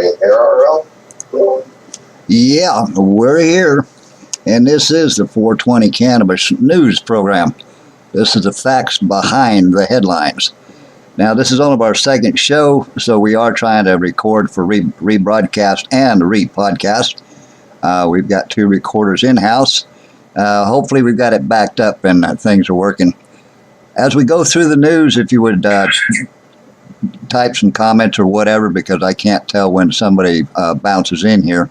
Are you there, RL? Yeah, we're here, and this is the 420 Cannabis News Program. This is the facts behind the headlines. Now, this is only our second show, so we are trying to record for rebroadcast and repodcast. We've got 2 recorders in-house. Hopefully, we've got it backed up and things are working. As we go through the news, if you would type some comments or whatever, because I can't tell when somebody bounces in here.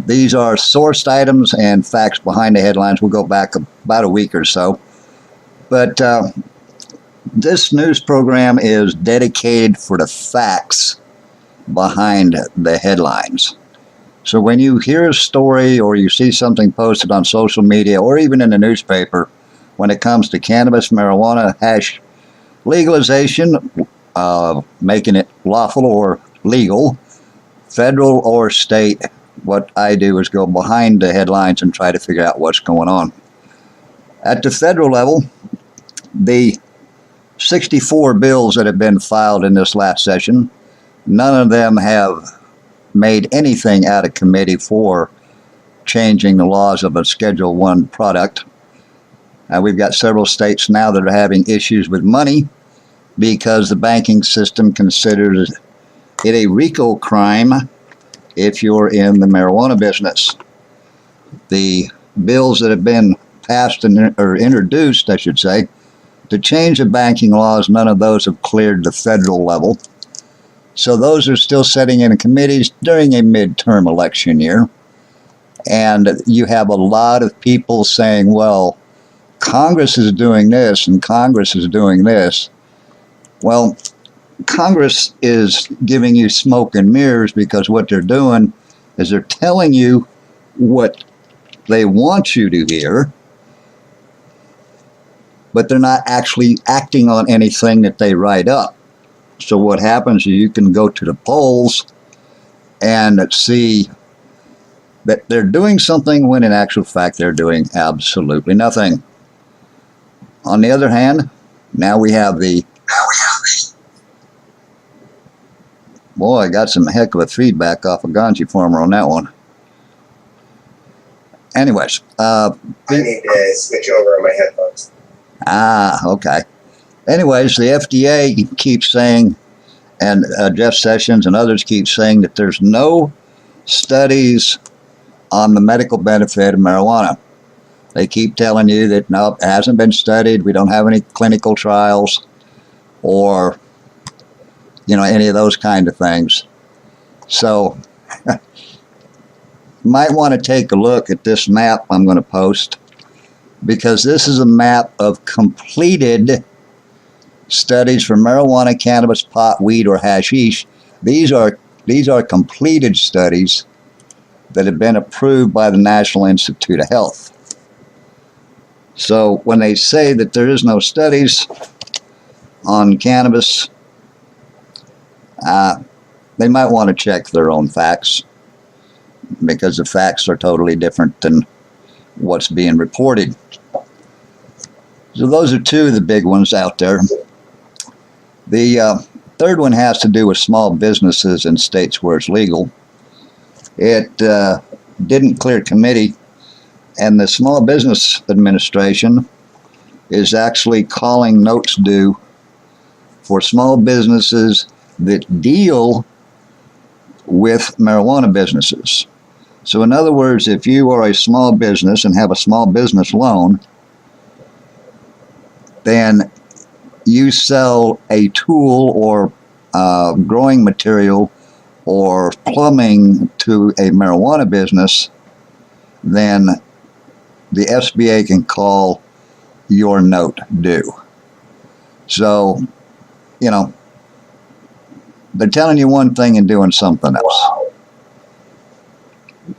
These are sourced items and facts behind the headlines. We'll go back about a week or so. But this news program is dedicated for the facts behind the headlines. So when you hear a story or you see something posted on social media or even in the newspaper, when it comes to cannabis, marijuana, hash legalization, making it lawful or legal, federal or state, what I do is go behind the headlines and try to figure out what's going on. At the federal level, the 64 bills that have been filed in this last session, none of them have made anything out of committee for changing the laws of a Schedule I product. We've got several states now that are having issues with money because the banking system considers it a RICO crime if you're in the marijuana business. The bills that have been passed or introduced, I should say, to change the banking laws, none of those have cleared the federal level. So those are still sitting in committees during a midterm election year. And you have a lot of people saying, well, Congress is doing this and Congress is doing this. Well, Congress is giving you smoke and mirrors because what they're doing is they're telling you what they want you to hear, but they're not actually acting on anything that they write up. So what happens is you can go to the polls and see that they're doing something when in actual fact they're doing absolutely nothing. On the other hand, now we have the... Boy, I got some heck of a feedback off a Ganji farmer on that one. Anyways. I need to switch over on my headphones. Okay. Anyways, the FDA keeps saying, and Jeff Sessions and others keep saying that there's no studies on the medical benefit of marijuana. They keep telling you that, no, it hasn't been studied, we don't have any clinical trials, or, any of those kind of things. So, you might want to take a look at this map I'm going to post, because this is a map of completed studies for marijuana, cannabis, pot, weed, or hashish. These are completed studies that have been approved by the National Institute of Health. So when they say that there is no studies on cannabis, they might want to check their own facts, because the facts are totally different than what's being reported. So those are 2 of the big ones out there. The third one has to do with small businesses in states where it's legal. It didn't clear committee, and the Small Business Administration is actually calling notes due for small businesses that deal with marijuana businesses. So in other words, if you are a small business and have a small business loan, then you sell a tool or growing material or plumbing to a marijuana business, then the SBA can call your note due. So, they're telling you one thing and doing something else.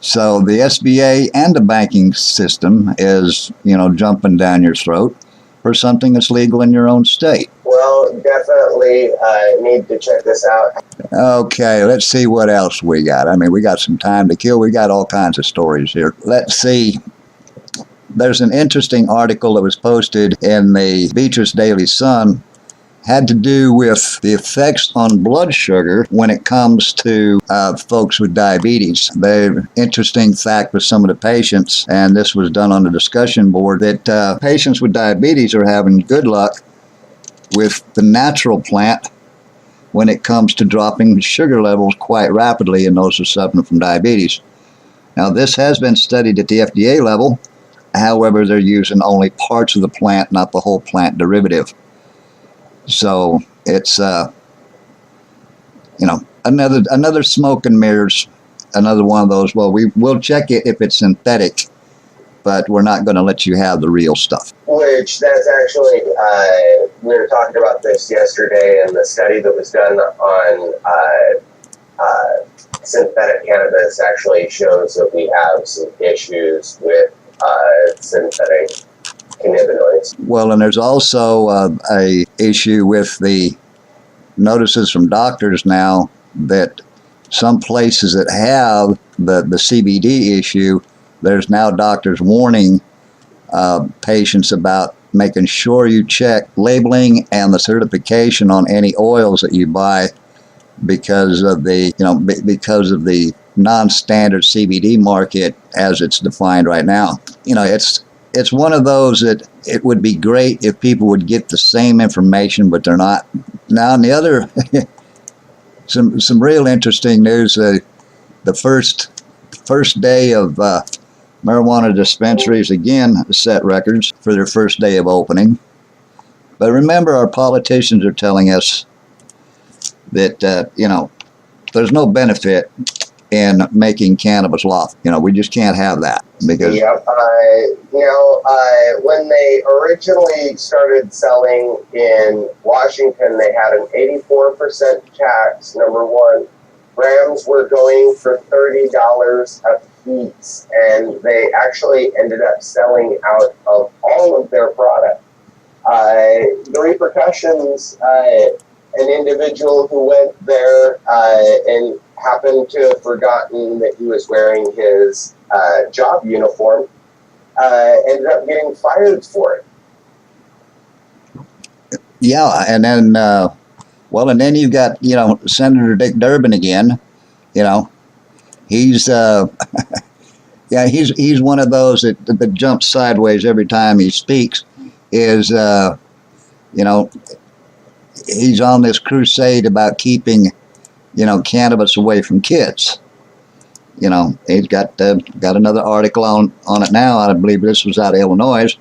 So the SBA and the banking system is, jumping down your throat for something that's legal in your own state. Well, definitely need to check this out. Okay, let's see what else we got. We got some time to kill. We got all kinds of stories here. Let's see. There's an interesting article that was posted in the Beatrice Daily Sun had to do with the effects on blood sugar when it comes to folks with diabetes. The interesting fact with some of the patients, and this was done on the discussion board, that patients with diabetes are having good luck with the natural plant when it comes to dropping sugar levels quite rapidly in those who suffer from diabetes. Now, this has been studied at the FDA level. However, they're using only parts of the plant, not the whole plant derivative. So it's, another smoke and mirrors, another one of those, well, we'll check it if it's synthetic, but we're not going to let you have the real stuff. Which that's actually, we were talking about this yesterday, and the study that was done on synthetic cannabis actually shows that we have some issues with synthetic cannabinoids. Well, and there's also a issue with the notices from doctors now that some places that have the CBD issue, there's now doctors warning patients about making sure you check labeling and the certification on any oils that you buy because of the non-standard CBD market as it's defined right now. It's one of those that it would be great if people would get the same information, but they're not. Now, on the other, some real interesting news. The first day of marijuana dispensaries again set records for their first day of opening. But remember, our politicians are telling us that there's no benefit in making cannabis lawful. We just can't have that because. Yep. When they originally started selling in Washington, they had an 84% tax. Number one, grams were going for $30 a piece, and they actually ended up selling out of all of their product. The repercussions. An individual who went there and happened to have forgotten that he was wearing his job uniform ended up getting fired for it. Yeah, and then and then you've got Senator Dick Durbin again. He's he's one of those that jumps sideways every time he speaks. He's on this crusade about keeping, cannabis away from kids. He's got another article on it now. I believe this was out of Illinois.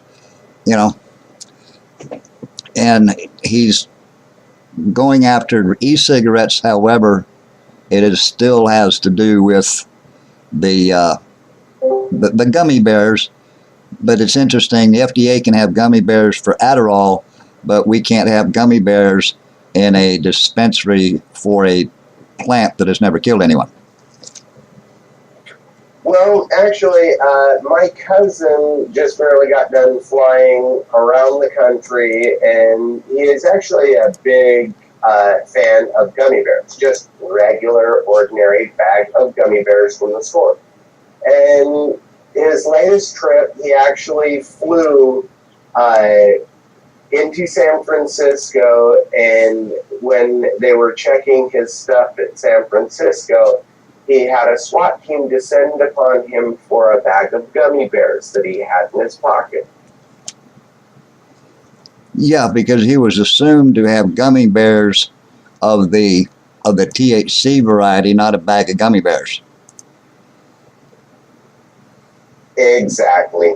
And he's going after e-cigarettes. However, it still has to do with the gummy bears. But it's interesting. The FDA can have gummy bears for Adderall, but we can't have gummy bears in a dispensary for a plant that has never killed anyone. Well, actually, my cousin just barely got done flying around the country, and he is actually a big fan of gummy bears, just regular, ordinary bag of gummy bears from the store. And his latest trip, he actually flew into San Francisco, and when they were checking his stuff at San Francisco, he had a SWAT team descend upon him for a bag of gummy bears that he had in his pocket. Yeah, because he was assumed to have gummy bears of the THC variety, not a bag of gummy bears. Exactly.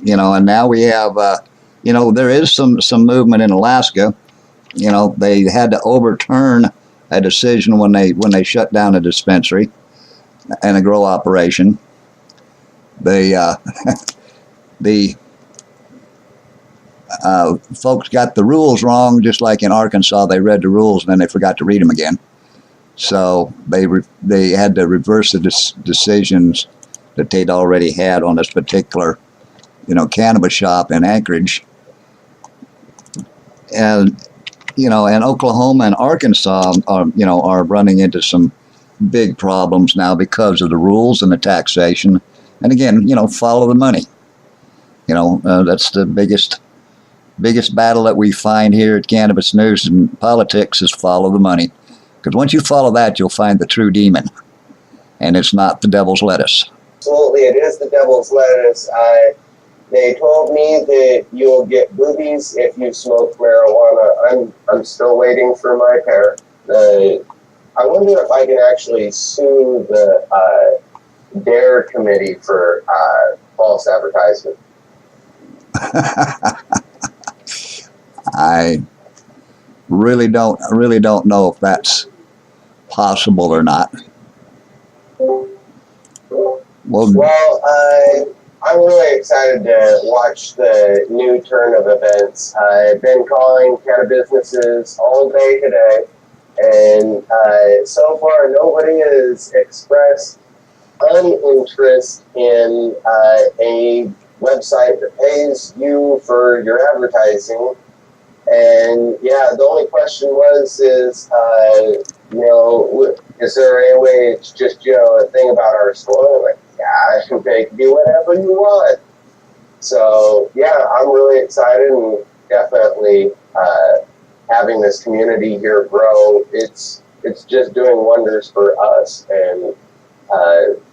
And now we have, there is some movement in Alaska. They had to overturn a decision when they shut down a dispensary and a grow operation. The folks got the rules wrong, just like in Arkansas. They read the rules and then they forgot to read them again. So they had to reverse the decisions that they'd already had on this particular, cannabis shop in Anchorage. And Oklahoma and Arkansas are running into some big problems now because of the rules and the taxation. And again, follow the money. That's the biggest biggest battle that we find here at Cannabis News and Politics is follow the money. Because once you follow that, you'll find the true demon. And it's not the devil's lettuce. Absolutely, it is the devil's lettuce. They told me that you'll get boobies if you smoke marijuana. I'm still waiting for my pair. I wonder if I can actually sue the DARE committee for false advertisement. I really don't know if that's possible or not. Well, I'm really excited to watch the new turn of events. I've been calling cannabis-businesses all day today, and so far nobody has expressed uninterest in a website that pays you for your advertising. And yeah, the only question is there any way it's just, a thing about our store? Like, yeah, they can do whatever you want. So yeah, I'm really excited, and definitely having this community here grow. It's just doing wonders for us and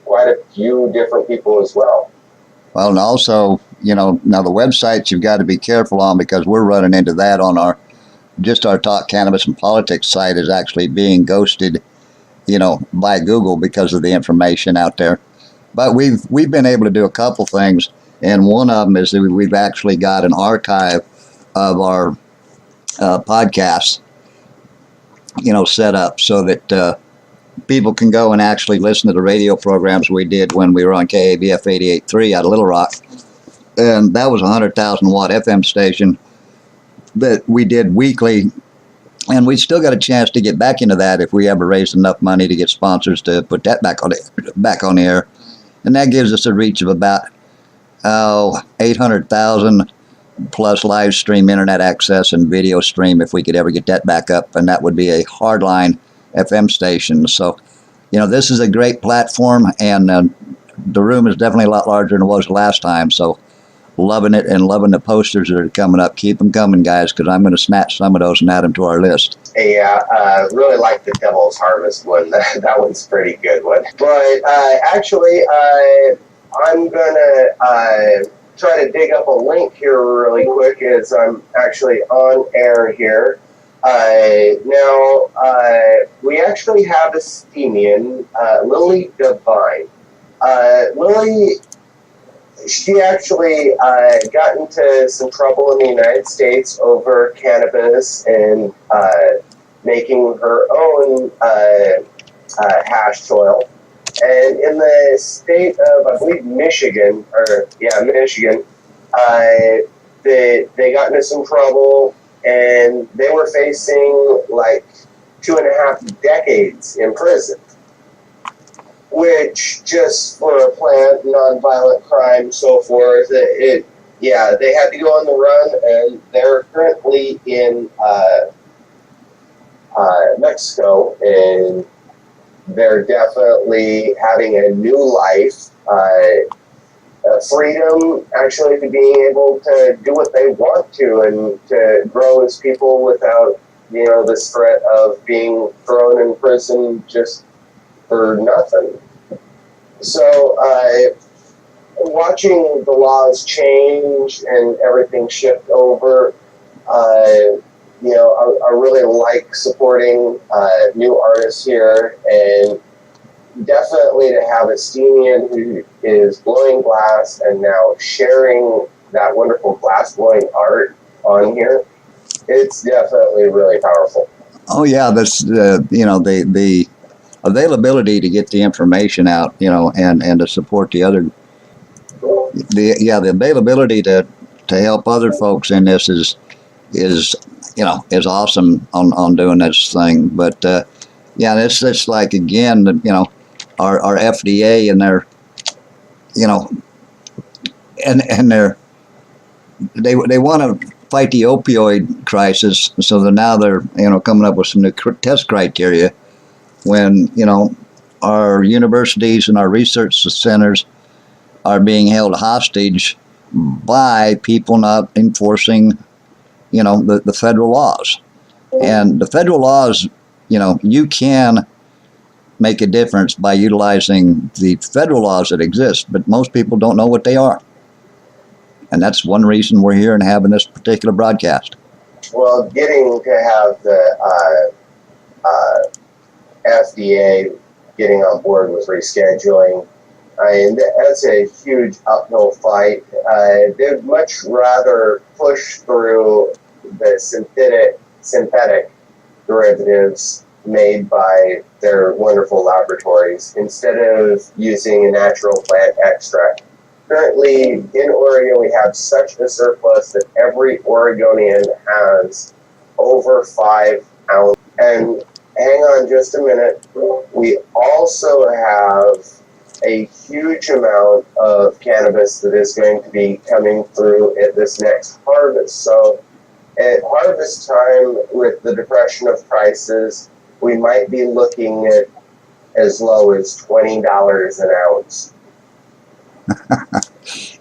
quite a few different people as well. Well, and also, now the websites you've got to be careful on, because we're running into that on our Talk Cannabis and Politics site is actually being ghosted, by Google because of the information out there. But we've been able to do a couple things, and one of them is that we've actually got an archive of our podcasts, set up so that people can go and actually listen to the radio programs we did when we were on KABF 88.3 out of Little Rock. And that was a 100,000 watt FM station that we did weekly. And we still got a chance to get back into that if we ever raise enough money to get sponsors to put that back on the air. And that gives us a reach of about 800,000 plus live stream internet access and video stream if we could ever get that back up. And that would be a hardline FM station. So, this is a great platform, and the room is definitely a lot larger than it was last time. So, loving it and loving the posters that are coming up. Keep them coming, guys, because I'm going to snatch some of those and add them to our list. Yeah, really like the Devil's Harvest one. That one's a pretty good one. But actually, I'm going to try to dig up a link here really quick as I'm actually on air here. Now, we actually have a Stemian, Lily Devine. Lily, she actually got into some trouble in the United States over cannabis and making her own hash oil. And in the state of, I believe, Michigan, they got into some trouble, and they were facing like 2.5 decades in prison, which just for a plant, nonviolent crime, so forth. They had to go on the run, and they're currently in Mexico, and they're definitely having a new life. Freedom, actually, to being able to do what they want to and to grow as people without, this threat of being thrown in prison just for nothing. So, watching the laws change and everything shift over, I really like supporting new artists here, and definitely to have a Stemian who is blowing glass and now sharing that wonderful glass blowing art on here, it's definitely really powerful. Oh yeah, that's the availability to get the information out, and to support the other. The availability to help other folks in this is awesome on doing this thing. But it's just like, again, our FDA and their, and they want to fight the opioid crisis, so that now they're coming up with some new test criteria when our universities and our research centers are being held hostage by people not enforcing the federal laws. And the federal laws, you can make a difference by utilizing the federal laws that exist, but most people don't know what they are. And that's one reason we're here and having this particular broadcast. Well, getting to have the FDA getting on board with rescheduling, that's a huge uphill fight. They'd much rather push through the synthetic derivatives made by their wonderful laboratories instead of using a natural plant extract. Currently, in Oregon, we have such a surplus that every Oregonian has over 5 ounces. And hang on just a minute, we also have a huge amount of cannabis that is going to be coming through at this next harvest. So at harvest time, with the depression of prices, we might be looking at as low as $20 an ounce.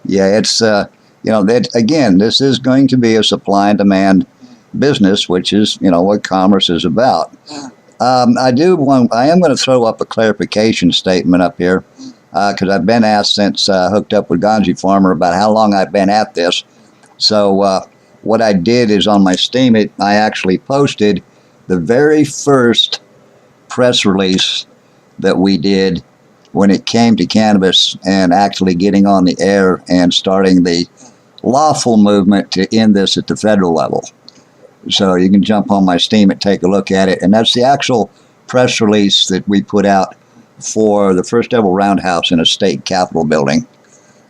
Yeah, it's, that again, this is going to be a supply and demand business, which is, what commerce is about. I am going to throw up a clarification statement up here, because I've been asked since hooked up with Ganji Farmer about how long I've been at this. So what I did is on my Steam, I actually posted the very first press release that we did when it came to cannabis and actually getting on the air and starting the lawful movement to end this at the federal level. So you can jump on my Steam and take a look at it. And that's the actual press release that we put out for the first ever roundhouse in a state capitol building.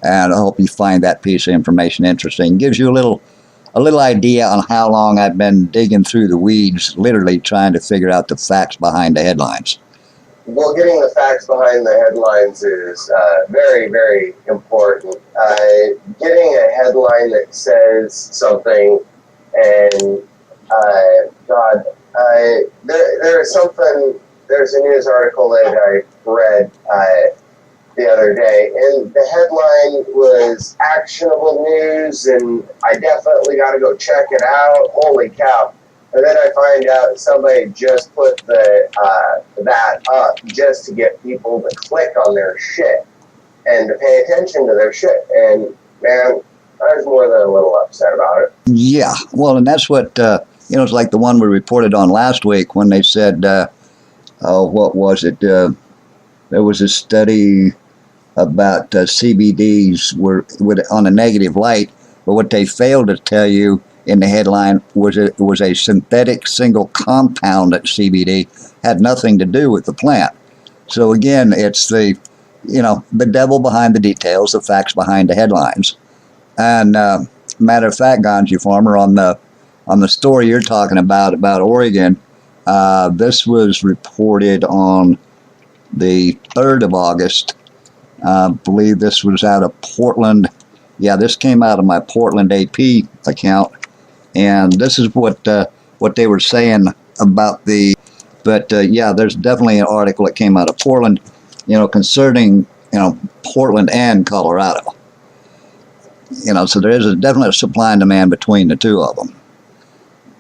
And I hope you find that piece of information interesting. It gives you a little idea on how long I've been digging through the weeds, literally trying to figure out the facts behind the headlines. Well, getting the facts behind the headlines is very, very important. Getting a headline that says something, and there's a news article that I read the other day, and the headline was actionable news, and I definitely got to go check it out. Holy cow. And then I find out somebody just put that up just to get people to click on their shit and to pay attention to their shit. And, man, I was more than a little upset about it. Yeah, well, and that's what, it's like the one we reported on last week when they said, what was it? There was a study about CBDs were on a negative light, but what they failed to tell you in the headline was it was a synthetic single compound that CBD had nothing to do with the plant. So again, it's the devil behind the details, the facts behind the headlines. And matter of fact, Ganji Farmer, on the story you're talking about Oregon, this was reported on the 3rd of August. I believe this was out of Portland. Yeah, this came out of my Portland AP account. And this is what they were saying about there's definitely an article that came out of Portland, concerning, Portland and Colorado. So there is definitely a supply and demand between the two of them.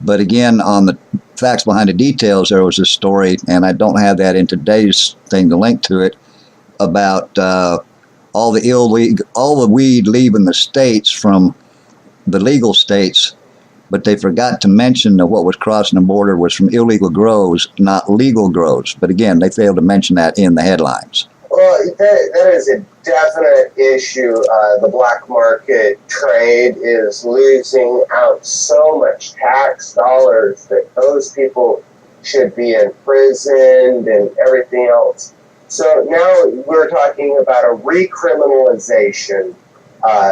But again, on the facts behind the details, there was a story, and I don't have that in today's thing to link to it, about all the weed leaving the states from the legal states, but they forgot to mention that what was crossing the border was from illegal grows, not legal grows. But again, they failed to mention that in the headlines. Well, that is a definite issue. The black market trade is losing out so much tax dollars that those people should be imprisoned and everything else. So now we're talking about a recriminalization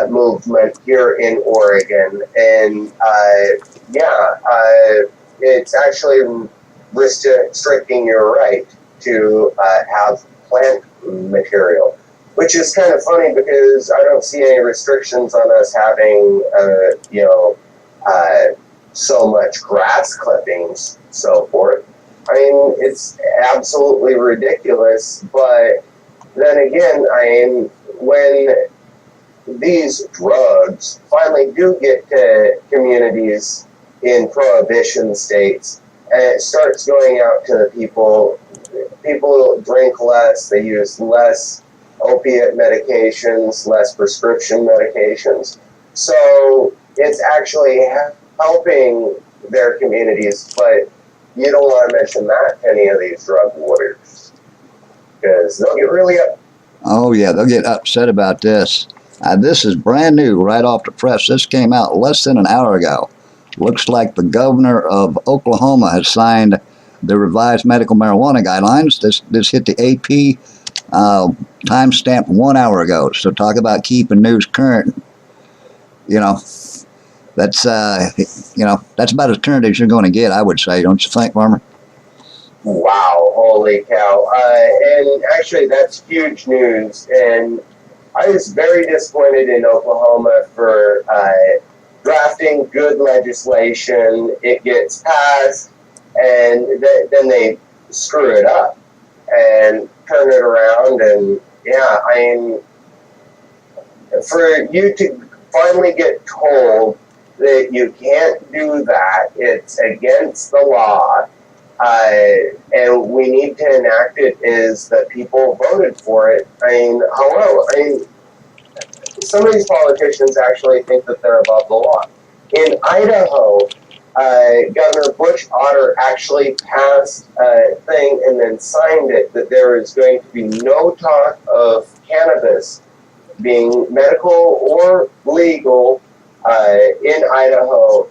movement here in Oregon, and it's actually restricting your right to have plant material, which is kind of funny because I don't see any restrictions on us having so much grass clippings, so forth. I mean, it's absolutely ridiculous, but then again, when these drugs finally do get to communities in prohibition states, and it starts going out to the people. People drink less, they use less opiate medications, less prescription medications. So it's actually helping their communities, but you don't want to mention that to any of these drug warriors, because they'll get really up. Oh, yeah, they'll get upset about this. This is brand new, right off the press. This came out less than an hour ago. Looks like the governor of Oklahoma has signed the revised medical marijuana guidelines. This hit the AP timestamp 1 hour ago. So talk about keeping news current. You know, that's that's about as current as you're going to get, I would say. Don't you think, Farmer? Wow, holy cow. And actually, that's huge news. And I was very disappointed in Oklahoma for drafting good legislation. It gets passed, and then they screw it up and turn it around. And yeah, I mean, for you to finally get told that you can't do that, it's against the law, and we need to enact it, is that people voted for it. I mean, hello. I mean, some of these politicians actually think that they're above the law. In Idaho, Governor Butch Otter actually passed a thing and then signed it that there is going to be no talk of cannabis being medical or legal in Idaho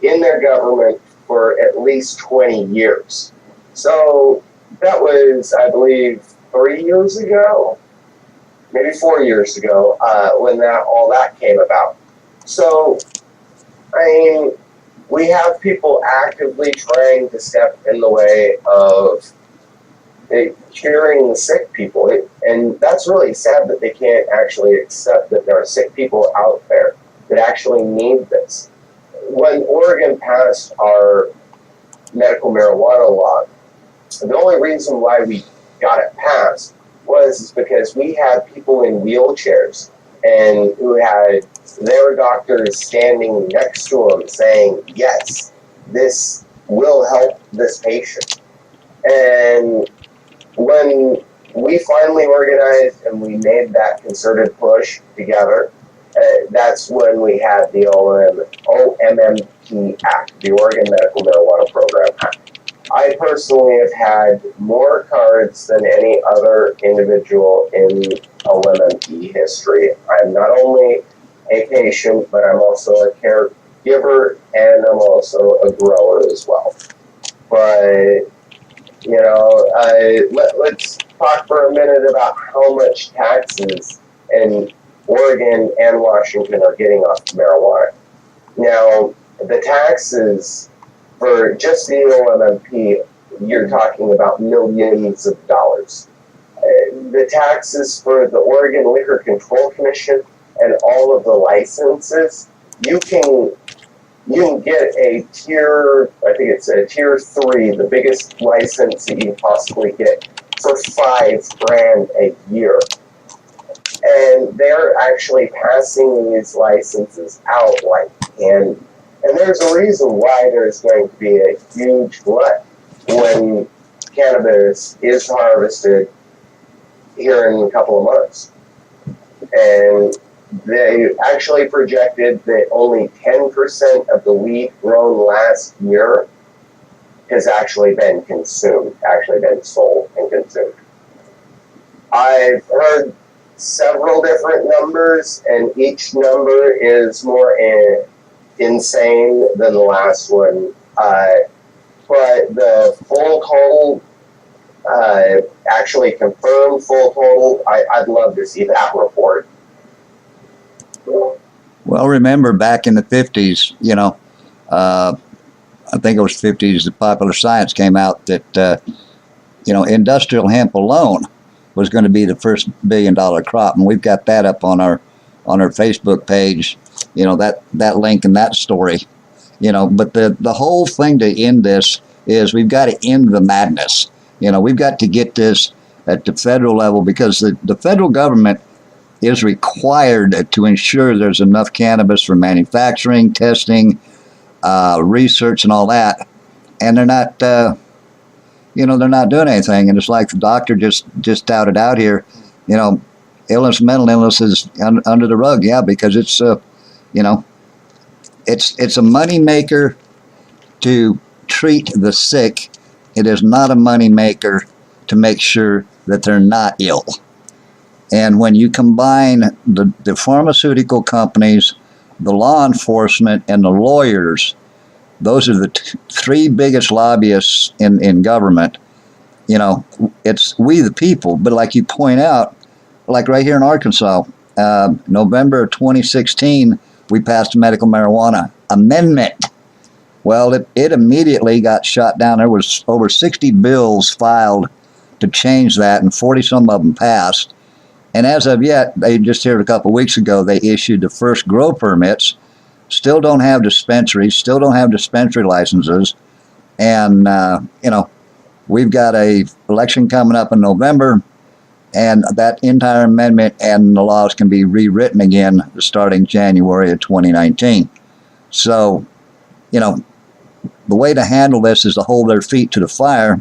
in their government for at least 20 years. So that was, I believe, 3 years ago, maybe 4 years ago, when all that came about. So, I mean, we have people actively trying to step in the way of curing the sick people. And that's really sad that they can't actually accept that there are sick people out there that actually need this. When Oregon passed our medical marijuana law, the only reason why we got it passed was because we had people in wheelchairs and who had their doctors standing next to them saying, yes, this will help this patient. And when we finally organized and we made that concerted push together, that's when we had the OMMP Act, the Oregon Medical Marijuana Program Act. I personally have had more cards than any other individual in OMMP history. I'm not only a patient, but I'm also a caregiver, and I'm also a grower as well. But, you know, let's talk for a minute about how much taxes in Oregon and Washington are getting off marijuana. Now, the taxes for just the OMMP, you're talking about millions of dollars. The taxes for the Oregon Liquor Control Commission and all of the licenses, you can get a tier, I think it's a tier 3, the biggest license that you can possibly get, for $5,000 a year. And they're actually passing these licenses out like candy. And there's a reason why there's going to be a huge glut when cannabis is harvested here in a couple of months. And they actually projected that only 10% of the weed grown last year has actually been consumed, actually been sold and consumed. I've heard several different numbers, and each number is more insane than the last one. But the full total, actually confirmed full total, I'd love to see that report. Well, remember back in the 50s, you know, I think it was 50s, the Popular Science came out that, you know, industrial hemp alone was going to be the first $1 billion crop. And we've got that up on our Facebook page, you know, that link and that story, you know. But the whole thing to end this is we've got to end the madness. You know, we've got to get this at the federal level, because the federal government is required to ensure there's enough cannabis for manufacturing, testing, research and all that, and they're not, they're not doing anything. And it's like the doctor just touted out here, mental illness is under the rug, yeah, because it's, it's a money maker to treat the sick. It is not a money maker to make sure that they're not ill. And when you combine the pharmaceutical companies, the law enforcement, and the lawyers, those are the three biggest lobbyists in government. It's we the people. But like you point out, like right here in Arkansas, November of 2016, we passed a medical marijuana amendment. Well, it immediately got shot down. There was over 60 bills filed to change that, and 40 some of them passed. And as of yet, they just here a couple of weeks ago, they issued the first grow permits. Still don't have dispensaries, still don't have dispensary licenses. And, we've got a election coming up in November, and that entire amendment and the laws can be rewritten again starting January of 2019. So, the way to handle this is to hold their feet to the fire.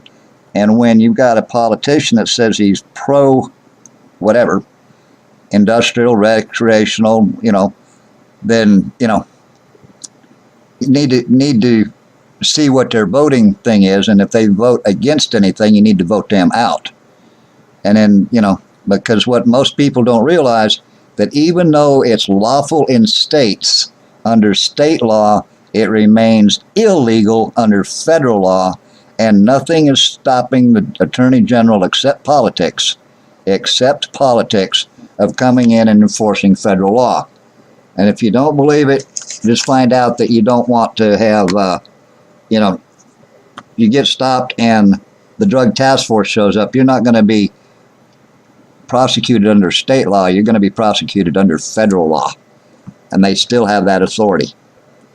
And when you've got a politician that says he's pro whatever, industrial, recreational, then, you need to see what their voting thing is. And if they vote against anything, you need to vote them out. And then, because what most people don't realize, that even though it's lawful in states, under state law, it remains illegal under federal law, and nothing is stopping the Attorney General except politics of coming in and enforcing federal law. And if you don't believe it, just find out that you don't want to have, you get stopped and the Drug Task Force shows up, you're not going to be prosecuted under state law, you're going to be prosecuted under federal law. And they still have that authority.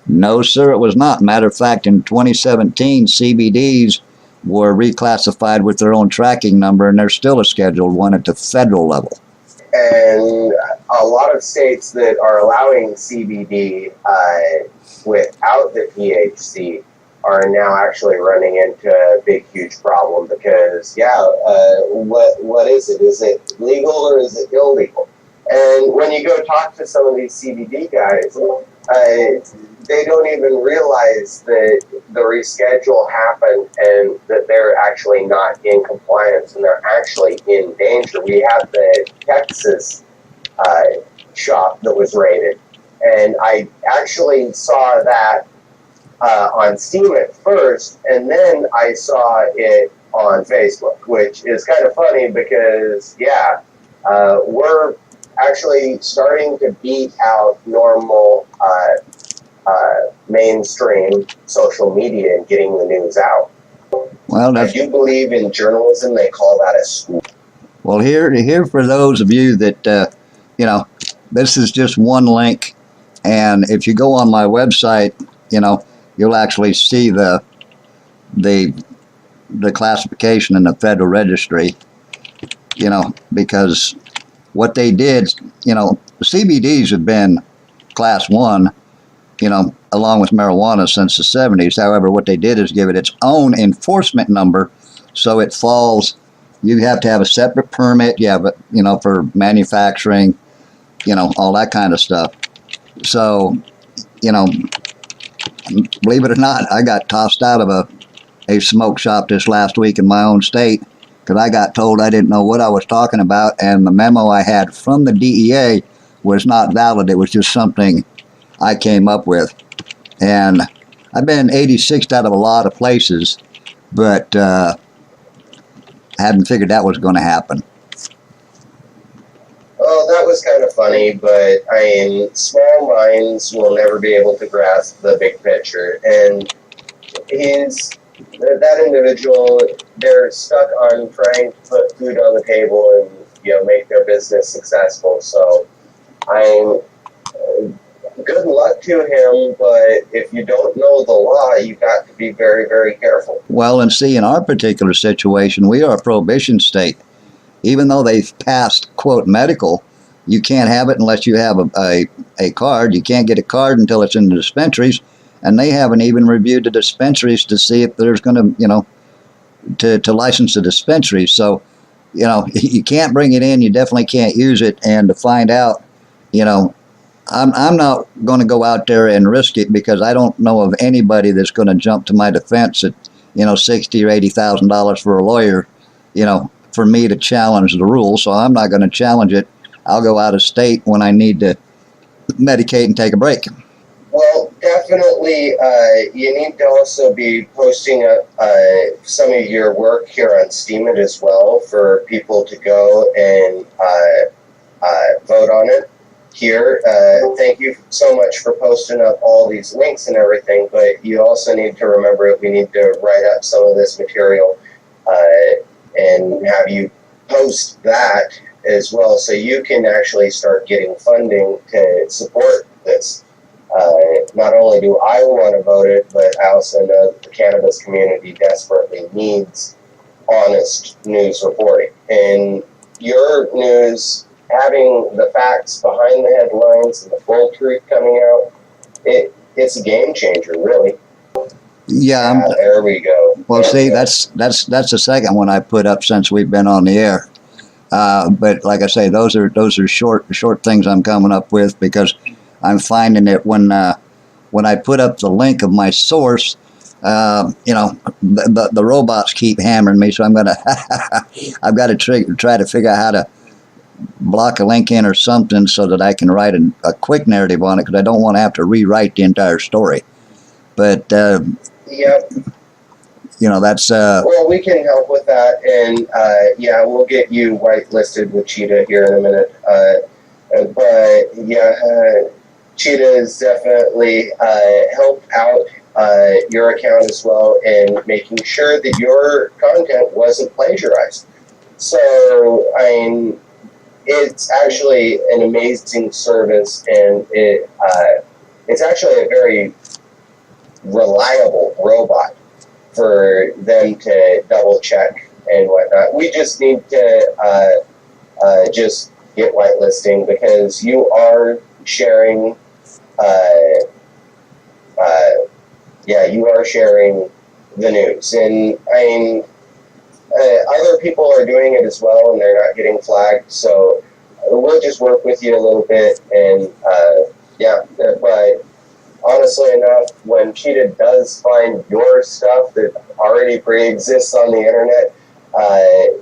No, sir, it was not. Matter of fact, in 2017, CBDs were reclassified with their own tracking number, and they're still a Scheduled 1 at the federal level. And a lot of states that are allowing CBD without the THC are now actually running into a big, huge problem because, what is it? Is it legal or is it illegal? And when you go talk to some of these CBD guys, they don't even realize that the reschedule happened and that they're actually not in compliance and they're actually in danger. We have the Texas shop that was raided, and I actually saw that on Steam at first, and then I saw it on Facebook, which is kind of funny because, we're actually starting to beat out normal mainstream social media and getting the news out. Well, I do believe in journalism, they call that a scoop. Well, here for those of you that, this is just one link, and if you go on my website, you'll actually see the classification in the Federal Registry, because what they did, the CBDs have been class 1, along with marijuana since the 70s. However, what they did is give it its own enforcement number, so it falls, you have to have a separate permit, for manufacturing, all that kind of stuff. So, believe it or not, I got tossed out of a smoke shop this last week in my own state because I got told I didn't know what I was talking about, and the memo I had from the DEA was not valid. It was just something I came up with. And I've been 86th out of a lot of places, but I hadn't figured that was going to happen. Well, that was kind of funny, but small minds will never be able to grasp the big picture. And that individual, they're stuck on trying to put food on the table and make their business successful. So good luck to him, but if you don't know the law, you got to be very, very careful. Well, and see, in our particular situation, we are a prohibition state. Even though they've passed, quote, medical, you can't have it unless you have a card. You can't get a card until it's in the dispensaries. and they haven't even reviewed the dispensaries to see if there's going to, to license the dispensaries. So, you can't bring it in, you definitely can't use it, and to find out, I'm not going to go out there and risk it, because I don't know of anybody that's going to jump to my defense at, $60,000 or $80,000 for a lawyer, for me to challenge the rules. So I'm not going to challenge it. I'll go out of state when I need to medicate and take a break. Well, definitely, you need to also be posting up some of your work here on Steemit as well for people to go and vote on it here. Thank you so much for posting up all these links and everything, but you also need to remember that we need to write up some of this material and have you post that as well, so you can actually start getting funding to support this. Not only do I want to vote it, but I also know that the cannabis community desperately needs honest news reporting. And your news, having the facts behind the headlines and the full truth coming out, it's a game changer, really. Yeah, there we go. Well, see, that's the second one I put up since we've been on the air. But like I say, those are short things I'm coming up with, because I'm finding that when I put up the link of my source, the robots keep hammering me. So I've got to try to figure out how to block a link in or something so that I can write a quick narrative on it, because I don't want to have to rewrite the entire story. But yep. That's well, we can help with that, and we'll get you whitelisted with Cheetah here in a minute. But yeah, Cheetah has definitely helped out your account as well in making sure that your content wasn't plagiarized. So, it's actually an amazing service, and it's actually a very reliable robot for them to double check and whatnot. We just need to just get whitelisting, because you are sharing you are sharing the news, and other people are doing it as well, and they're not getting flagged. So we'll just work with you a little bit, and but honestly enough, when Cheetah does find your stuff that already pre-exists on the internet,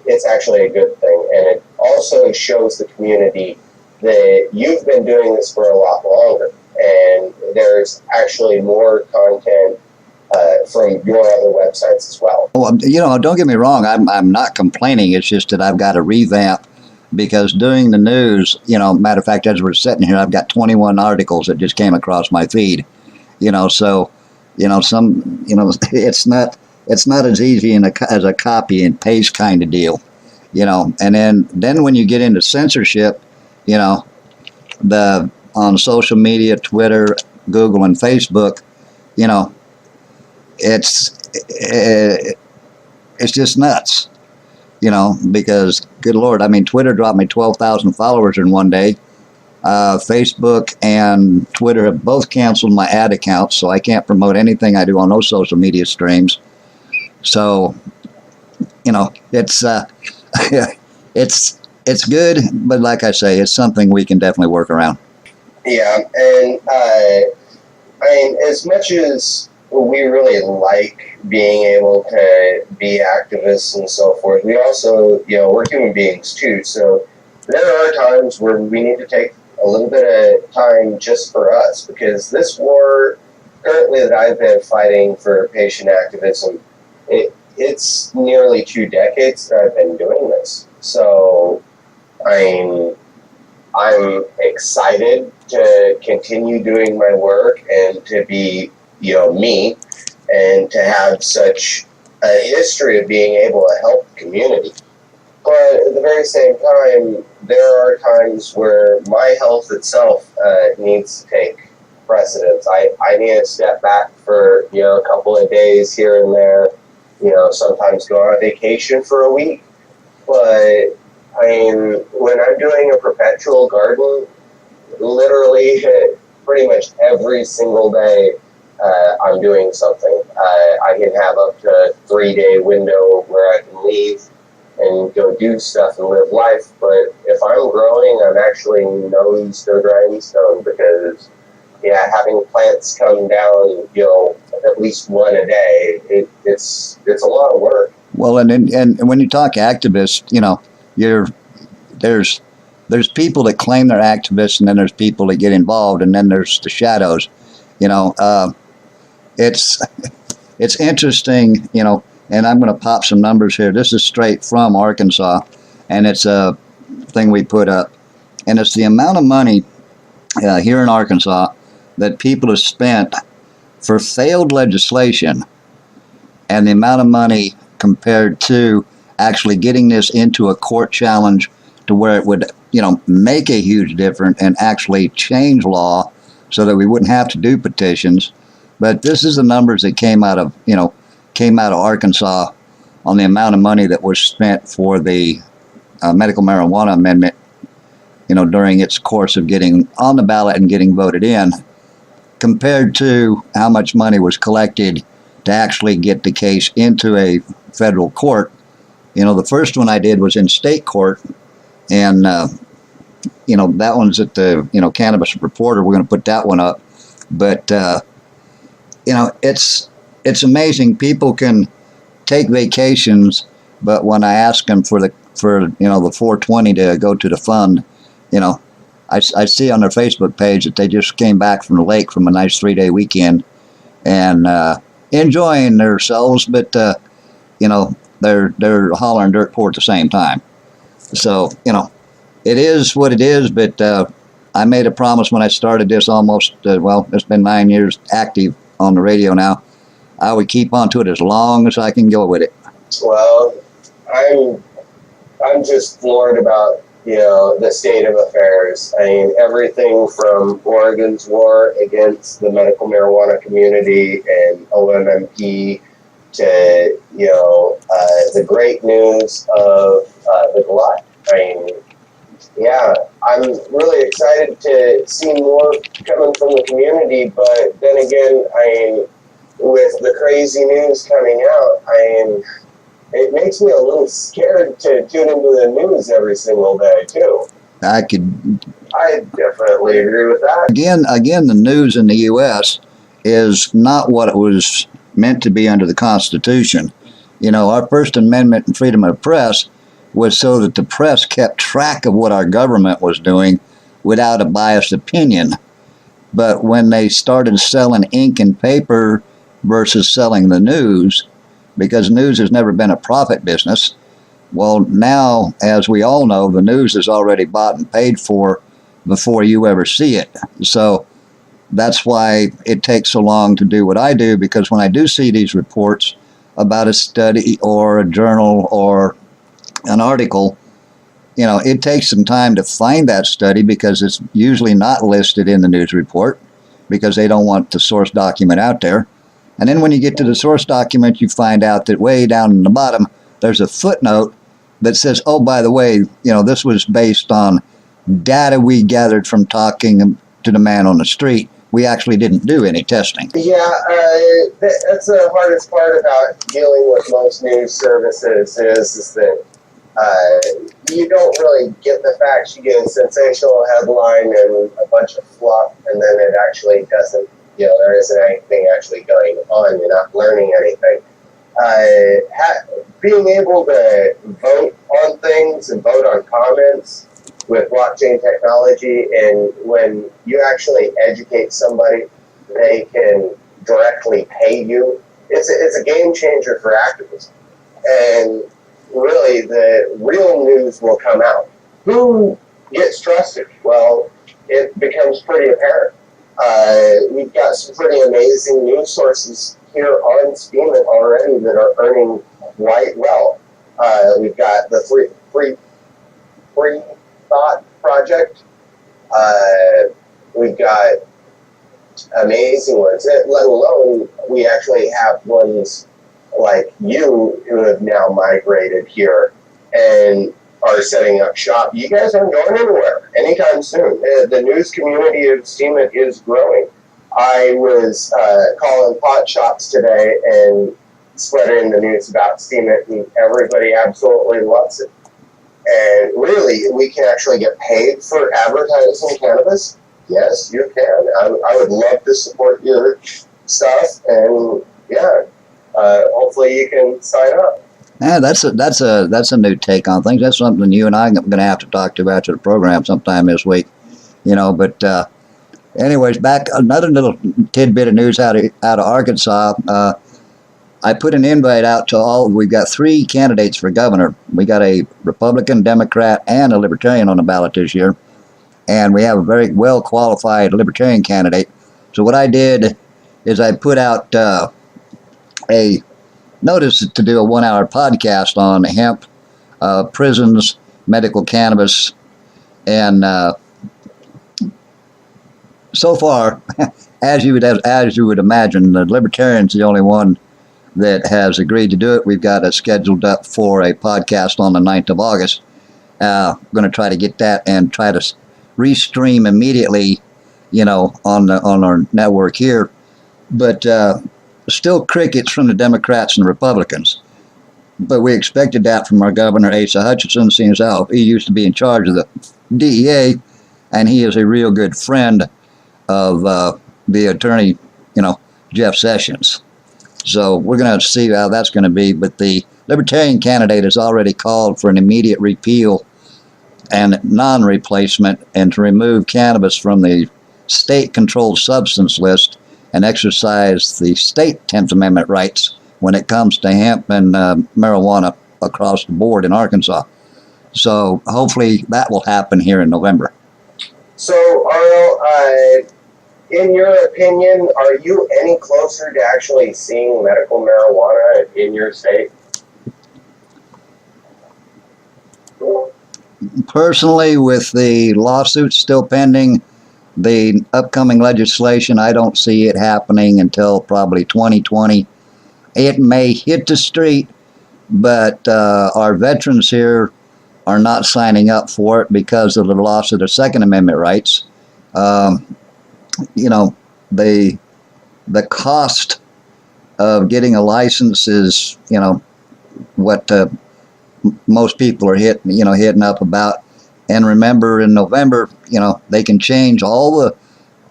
it's actually a good thing, and it also shows the community that you've been doing this for a lot longer, and there's actually more content from your other websites as well. Well, don't get me wrong. I'm not complaining. It's just that I've got to revamp, because doing the news, matter of fact, as we're sitting here, I've got 21 articles that just came across my feed. So, it's not as easy as a copy and paste kind of deal. And then when you get into censorship, on social media, Twitter, Google, and Facebook, it's just nuts, because good Lord, Twitter dropped me 12,000 followers in one day. Facebook and Twitter have both canceled my ad accounts, so I can't promote anything I do on those social media streams. So, it's it's good, but like I say, it's something we can definitely work around. Yeah, and as much as we really like being able to be activists and so forth, we also, we're human beings too. So there are times where we need to take a little bit of time just for us, because this war currently that I've been fighting for patient activism, it's nearly 2 decades that I've been doing this. So I'm excited to continue doing my work and to be, me, and to have such a history of being able to help the community. But at the very same time, there are times where my health itself needs to take precedence. I need to step back for, a couple of days here and there, sometimes go on vacation for a week. But when I'm doing a perpetual garden, literally pretty much every single day, I'm doing something. I can have up to a 3-day window where I can leave and go do stuff and live life. But if I'm growing, I'm actually nose to the grindstone, because having plants come down, at least one a day, it's a lot of work. Well, and when you talk activists, there's people that claim they're activists, and then there's people that get involved, and then there's the shadows. It's interesting, and I'm going to pop some numbers here. This is straight from Arkansas, and it's a thing we put up, and it's the amount of money here in Arkansas that people have spent for failed legislation, and the amount of money compared to actually getting this into a court challenge to where it would, make a huge difference and actually change law so that we wouldn't have to do petitions. But this is the numbers that came out of Arkansas on the amount of money that was spent for the medical marijuana amendment, during its course of getting on the ballot and getting voted in, compared to how much money was collected to actually get the case into a federal court. The first one I did was in state court, and that one's at the Cannabis Reporter. We're going to put that one up, but it's amazing. People can take vacations, but when I ask them for the 420 to go to the fund, I see on their Facebook page that they just came back from the lake from a nice 3-day weekend and enjoying themselves, but they're hollering dirt poor at the same time. So it is what it is. But I made a promise when I started this almost it's been 9 years active on the radio now. I would keep on to it as long as I can go with it. Well, I'm just floored about the state of affairs. I mean, everything from Oregon's war against the medical marijuana community and OMMP to the great news of the glut. I mean, I'm really excited to see more coming from the community, but then again, with the crazy news coming out, it makes me a little scared to tune into the news every single day, too. I definitely agree with that. Again, the news in the U.S. is not what it was meant to be under the Constitution. Our First Amendment and freedom of the press was so that the press kept track of what our government was doing without a biased opinion. But when they started selling ink and paper versus selling the news, because news has never been a profit business, well, now, as we all know, the news is already bought and paid for before you ever see it. So that's why it takes so long to do what I do, because when I do see these reports about a study or a journal or an article, it takes some time to find that study, because it's usually not listed in the news report because they don't want the source document out there. And then when you get to the source document, you find out that way down in the bottom, there's a footnote that says, oh, by the way, this was based on data we gathered from talking to the man on the street. We actually didn't do any testing. Yeah, that's the hardest part about dealing with most news services is that you don't really get the facts. You get a sensational headline and a bunch of fluff, and then it actually doesn't, there isn't anything actually going on. You're not learning anything. Being able to vote on things and vote on comments with blockchain technology, and when you actually educate somebody, they can directly pay you. It's a game changer for activism. And really, the real news will come out. Who gets trusted? Well, it becomes pretty apparent. We've got some pretty amazing news sources here on Steemit already that are earning quite well. We've got the Free Thought Project. We've got amazing ones, let alone we actually have ones like you who have now migrated here and are setting up shop. You guys aren't going anywhere anytime soon. The news community of Steemit is growing. I was calling pot shops today and spreading the news about Steam It, and everybody absolutely loves it. And really, we can actually get paid for advertising cannabis. Yes, you can. I would love to support your stuff, and yeah, hopefully you can sign up. Yeah, that's a new take on things. That's something you and I are going to have to talk to after the program sometime this week. But anyways, back another little tidbit of news out of Arkansas. I put an invite out to all. We've got 3 candidates for governor. We got a Republican, Democrat, and a Libertarian on the ballot this year, and we have a very well qualified Libertarian candidate. So what I did is I put out a notice to do a 1-hour podcast on hemp, prisons, medical cannabis, and so far, as you would imagine, the Libertarian's the only one that has agreed to do it. We've got it scheduled up for a podcast on the 9th of August. Going to try to get that and try to restream immediately, on our network here. But still crickets from the Democrats and Republicans. But we expected that from our governor, Asa Hutchinson, seeing as how he used to be in charge of the DEA, and he is a real good friend of the attorney, Jeff Sessions. So we're going to see how that's going to be. But the Libertarian candidate has already called for an immediate repeal and non-replacement, and to remove cannabis from the state-controlled substance list and exercise the state 10th Amendment rights when it comes to hemp and marijuana across the board in Arkansas. So hopefully that will happen here in November. So, Arnold, in your opinion, are you any closer to actually seeing medical marijuana in your state? Personally, with the lawsuits still pending, the upcoming legislation, I don't see it happening until probably 2020. It may hit the street, but our veterans here are not signing up for it because of the loss of their Second Amendment rights. The cost of getting a license is, what most people are hitting up about. And remember, in November, they can change all the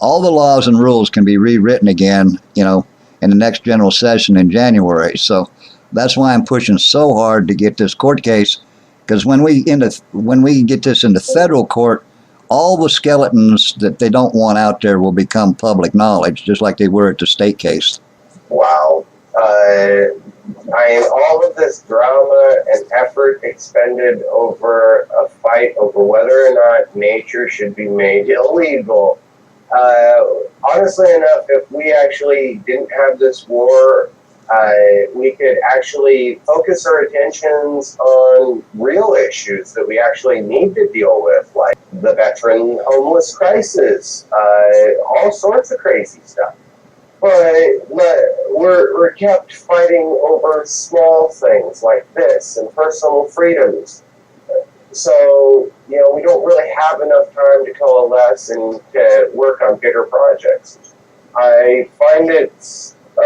laws and rules can be rewritten again, in the next general session in January. So that's why I'm pushing so hard to get this court case, because when we get this into federal court, all the skeletons that they don't want out there will become public knowledge, just like they were at the state case. Wow. All of this drama and effort expended over a fight over whether or not nature should be made illegal. Honestly enough, if we actually didn't have this war, we could actually focus our attentions on real issues that we actually need to deal with, like the veteran homeless crisis, all sorts of crazy stuff. But we're kept fighting over small things like this and personal freedoms. So, we don't really have enough time to coalesce and to work on bigger projects. I find it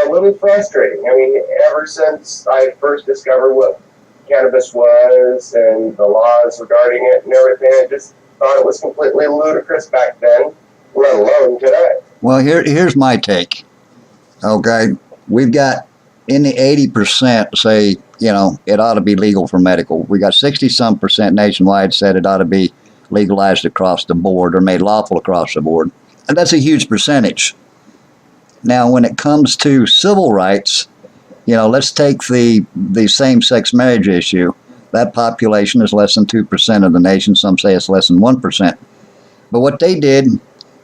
a little frustrating. I mean, ever since I first discovered what cannabis was and the laws regarding it and everything, I just thought it was completely ludicrous back then, let alone today. Well, here's my take. Okay, we've got in the 80% say, it ought to be legal for medical. We got 60-some% nationwide said it ought to be legalized across the board or made lawful across the board. And that's a huge percentage. Now, when it comes to civil rights, let's take the same-sex marriage issue. That population is less than 2% of the nation. Some say it's less than 1%. But what they did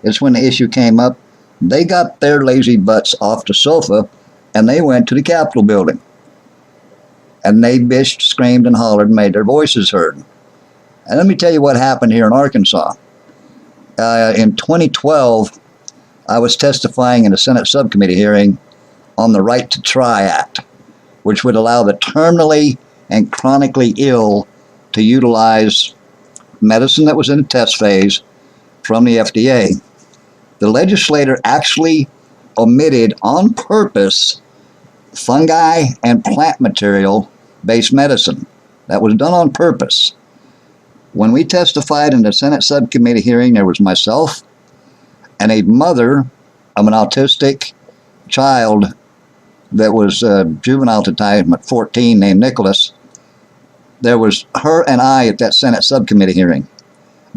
is when the issue came up, they got their lazy butts off the sofa and they went to the Capitol building. And they bitched, screamed, and hollered and made their voices heard. And let me tell you what happened here in Arkansas. In 2012, I was testifying in a Senate subcommittee hearing on the Right to Try Act, which would allow the terminally and chronically ill to utilize medicine that was in the test phase from the FDA. The legislator actually omitted on purpose fungi and plant material based medicine. That was done on purpose. When we testified in the Senate subcommittee hearing, there was myself and a mother of an autistic child that was juvenile at the time at 14 named Nicholas. There was her and I at that Senate subcommittee hearing.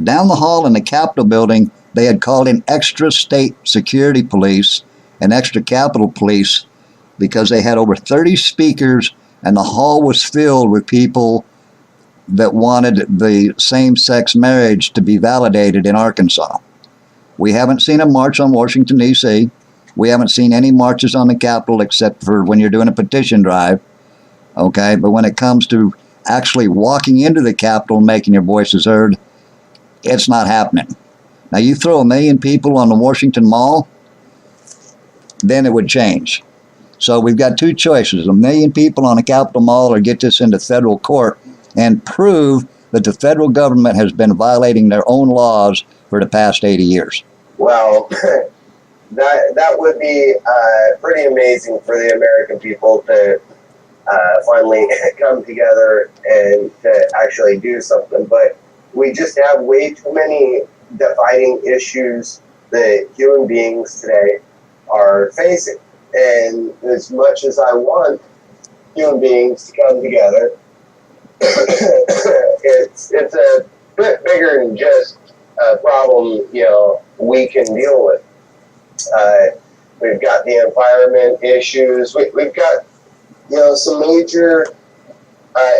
Down the hall in the Capitol building, they had called in extra state security police and extra Capitol police because they had over 30 speakers and the hall was filled with people that wanted the same-sex marriage to be validated in Arkansas. We haven't seen a march on Washington, D.C. We haven't seen any marches on the Capitol except for when you're doing a petition drive. Okay, but when it comes to actually walking into the Capitol and making your voices heard, it's not happening. Now, you throw 1 million people on the Washington Mall, then it would change. So we've got two choices: 1 million people on a Capitol Mall, or get this into federal court and prove that the federal government has been violating their own laws for the past 80 years. Well, that would be pretty amazing for the American people to finally come together and to actually do something. But we just have way too many defining issues that human beings today are facing. And as much as I want human beings to come together, it's a bit bigger than just a problem, we can deal with. We've got the environment issues. We've got, some major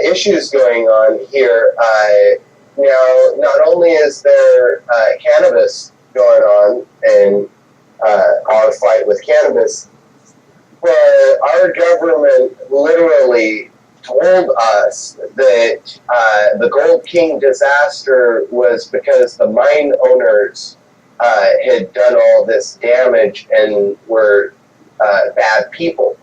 issues going on here. Now, not only is there cannabis going on and our fight with cannabis, but our government literally told us that the Gold King disaster was because the mine owners had done all this damage and were bad people.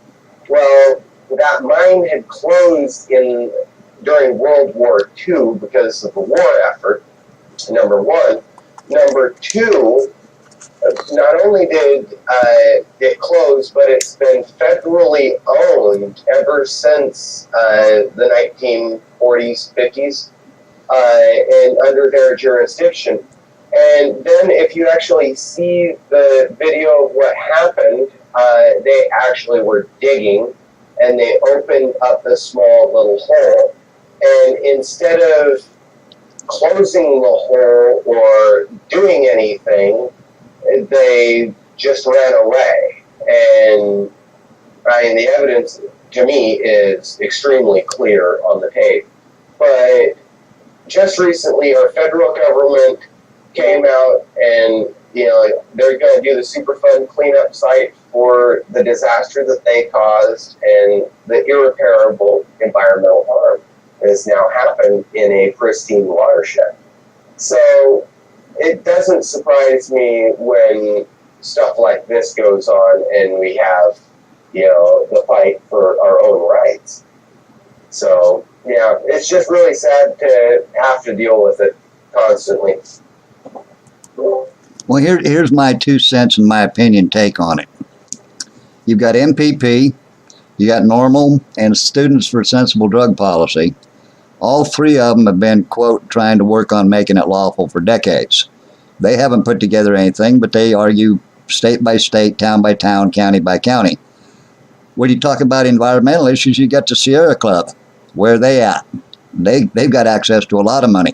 Well, that mine had closed during World War II because of the war effort, number one. Number two, not only did it close, but it's been federally owned ever since the 1940s, 50s, and under their jurisdiction. And then if you actually see the video of what happened, they actually were digging, and they opened up a small little hole. And instead of closing the hole or doing anything, they just ran away. And the evidence to me is extremely clear on the tape. But just recently, our federal government came out and they're going to do the Superfund cleanup site for the disaster that they caused and the irreparable environmental harm that has now happened in a pristine watershed. So it doesn't surprise me when stuff like this goes on and we have, the fight for our own rights. So, it's just really sad to have to deal with it constantly. Well, here's my 2 cents and my opinion take on it. You've got MPP, you got Normal, and Students for Sensible Drug Policy. All three of them have been, quote, trying to work on making it lawful for decades. They haven't put together anything, but they argue state by state, town by town, county by county. When you talk about environmental issues, you got the Sierra Club. Where are they at? They've got access to a lot of money.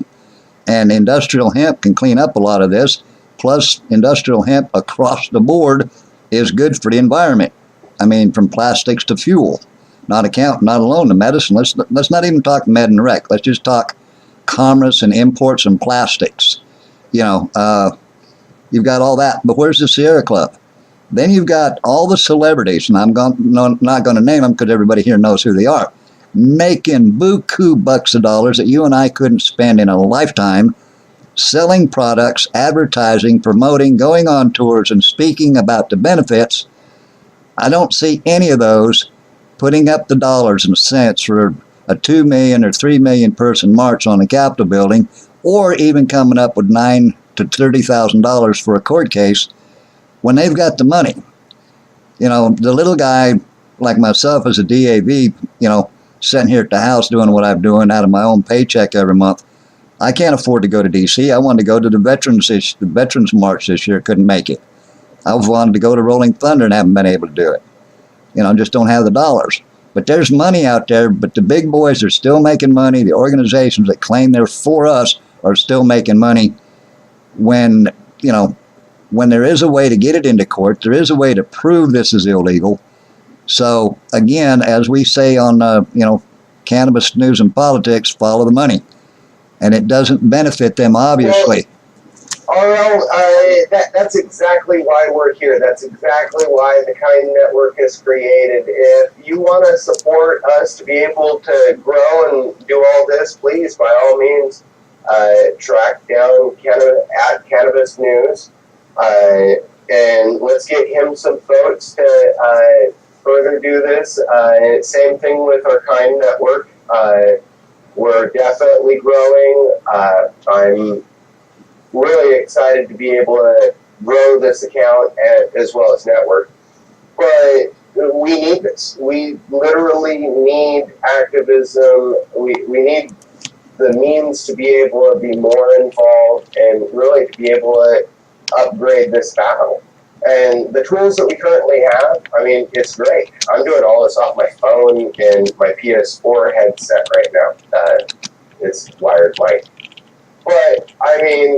And industrial hemp can clean up a lot of this. Plus, industrial hemp across the board is good for the environment. From plastics to fuel. Not alone the medicine. Let's not even talk med and rec. Let's just talk commerce and imports and plastics. You've got all that. But where's the Sierra Club? Then you've got all the celebrities, and I'm not going to name them because everybody here knows who they are, making buku bucks of dollars that you and I couldn't spend in a lifetime, selling products, advertising, promoting, going on tours, and speaking about the benefits. I don't see any of those putting up the dollars and cents for a 2 million or 3 million person march on the Capitol building, or even coming up with $9,000 to $30,000 for a court case when they've got the money. You know, the little guy like myself as a DAV, you know, sitting here at the house doing what I'm doing out of my own paycheck every month. I can't afford to go to D.C. I wanted to go to the Veterans March this year. Couldn't make it. I wanted to go to Rolling Thunder and haven't been able to do it. You know, just don't have the dollars. But there's money out there, but the big boys are still making money. The organizations that claim they're for us are still making money when, you know, when there is a way to get it into court, there is a way to prove this is illegal. So, again, as we say on, you know, Cannabis News and Politics, follow the money. And it doesn't benefit them, obviously. Well, that's exactly why we're here. That's exactly why the Kind Network is created. If you want to support us to be able to grow and do all this, please, by all means, track down Cannabis News, and let's get him some votes to further do this. Same thing with our Kind Network. We're definitely growing. I'm really excited to be able to grow this account as well as network. But we need this. We literally need activism. We need the means to be able to be more involved and really to be able to upgrade this battle. And the tools that we currently have, I mean, it's great. I'm doing all this off my phone and my PS4 headset right now. It's wired mic. But, I mean,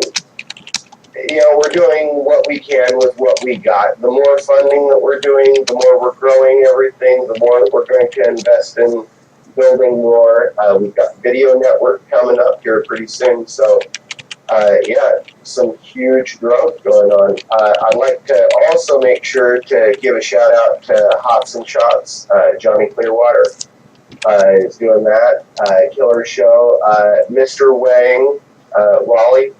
you know, we're doing what we can with what we got. The more funding that we're doing, the more we're growing everything, the more that we're going to invest in building more. We've got Video Network coming up here pretty soon. So, yeah, some huge growth going on. I'd like to also make sure to give a shout out to Hops and Shots. Johnny Clearwater is doing that. Killer show. Mr. Wang, Wally.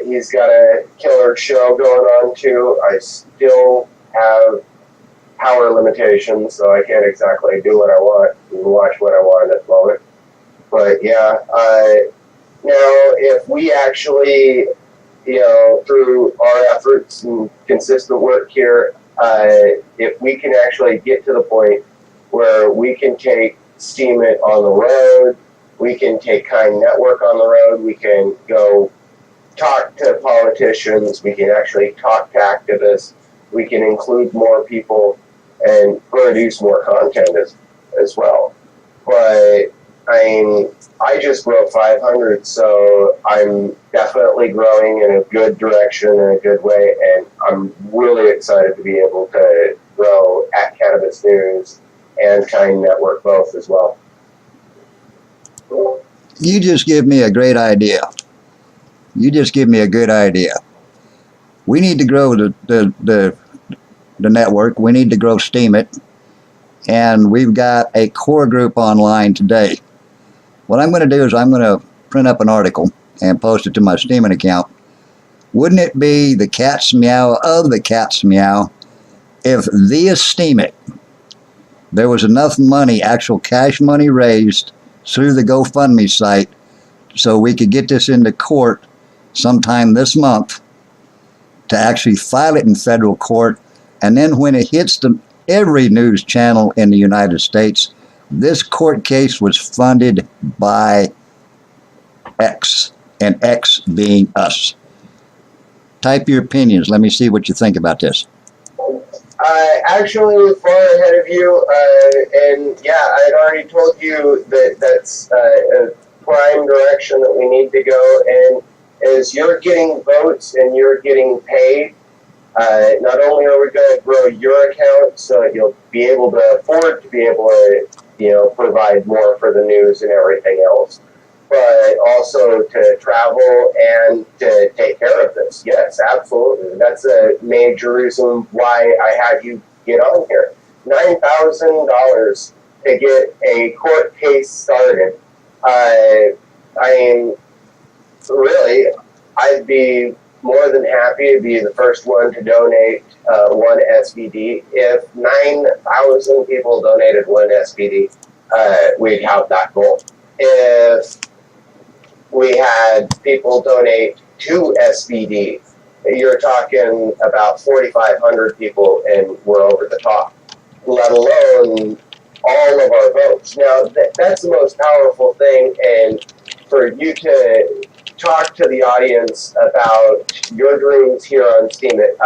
He's got a killer show going on too. I still have power limitations, so I can't exactly do what I want and watch what I want at the moment. But yeah, now if we actually, you know, through our efforts and consistent work here, if we can actually get to the point where we can take Steam It on the road, we can take Kind Network on the road, we can go talk to politicians, we can actually talk to activists, we can include more people and produce more content as well. But, I mean, I just broke 500, so I'm definitely growing in a good direction, in a good way, and I'm really excited to be able to grow at Cannabis News and Kind Network both as well. You just give me a great idea. You just give me a good idea. We need to grow the network. We need to grow Steam It. And we've got a core group online today. What I'm going to do is I'm going to print up an article and post it to my Steam It account. Wouldn't it be the cat's meow of the cat's meow if via Steam It there was enough money, actual cash money raised through the GoFundMe site so we could get this into court sometime this month to actually file it in federal court, and then when it hits every news channel in the United States, this court case was funded by X, and X being us. Type your opinions. Let me see what you think about this. Actually, far ahead of you, and yeah, I had already told you that that's a prime direction that we need to go, and as you're getting votes and you're getting paid, not only are we going to grow your account so you'll be able to afford to be able to, you know, provide more for the news and everything else, but also to travel and to take care of this. Yes, absolutely. That's a major reason why I had you get on here. $9,000 to get a court case started. I mean, really, I'd be more than happy to be the first one to donate one SBD. If 9,000 people donated one SBD, we'd have that goal. If we had people donate 2 SBD, you're talking about 4,500 people, and we're over the top, let alone all of our votes. Now, that's the most powerful thing, and for you to talk to the audience about your dreams here on Steam It,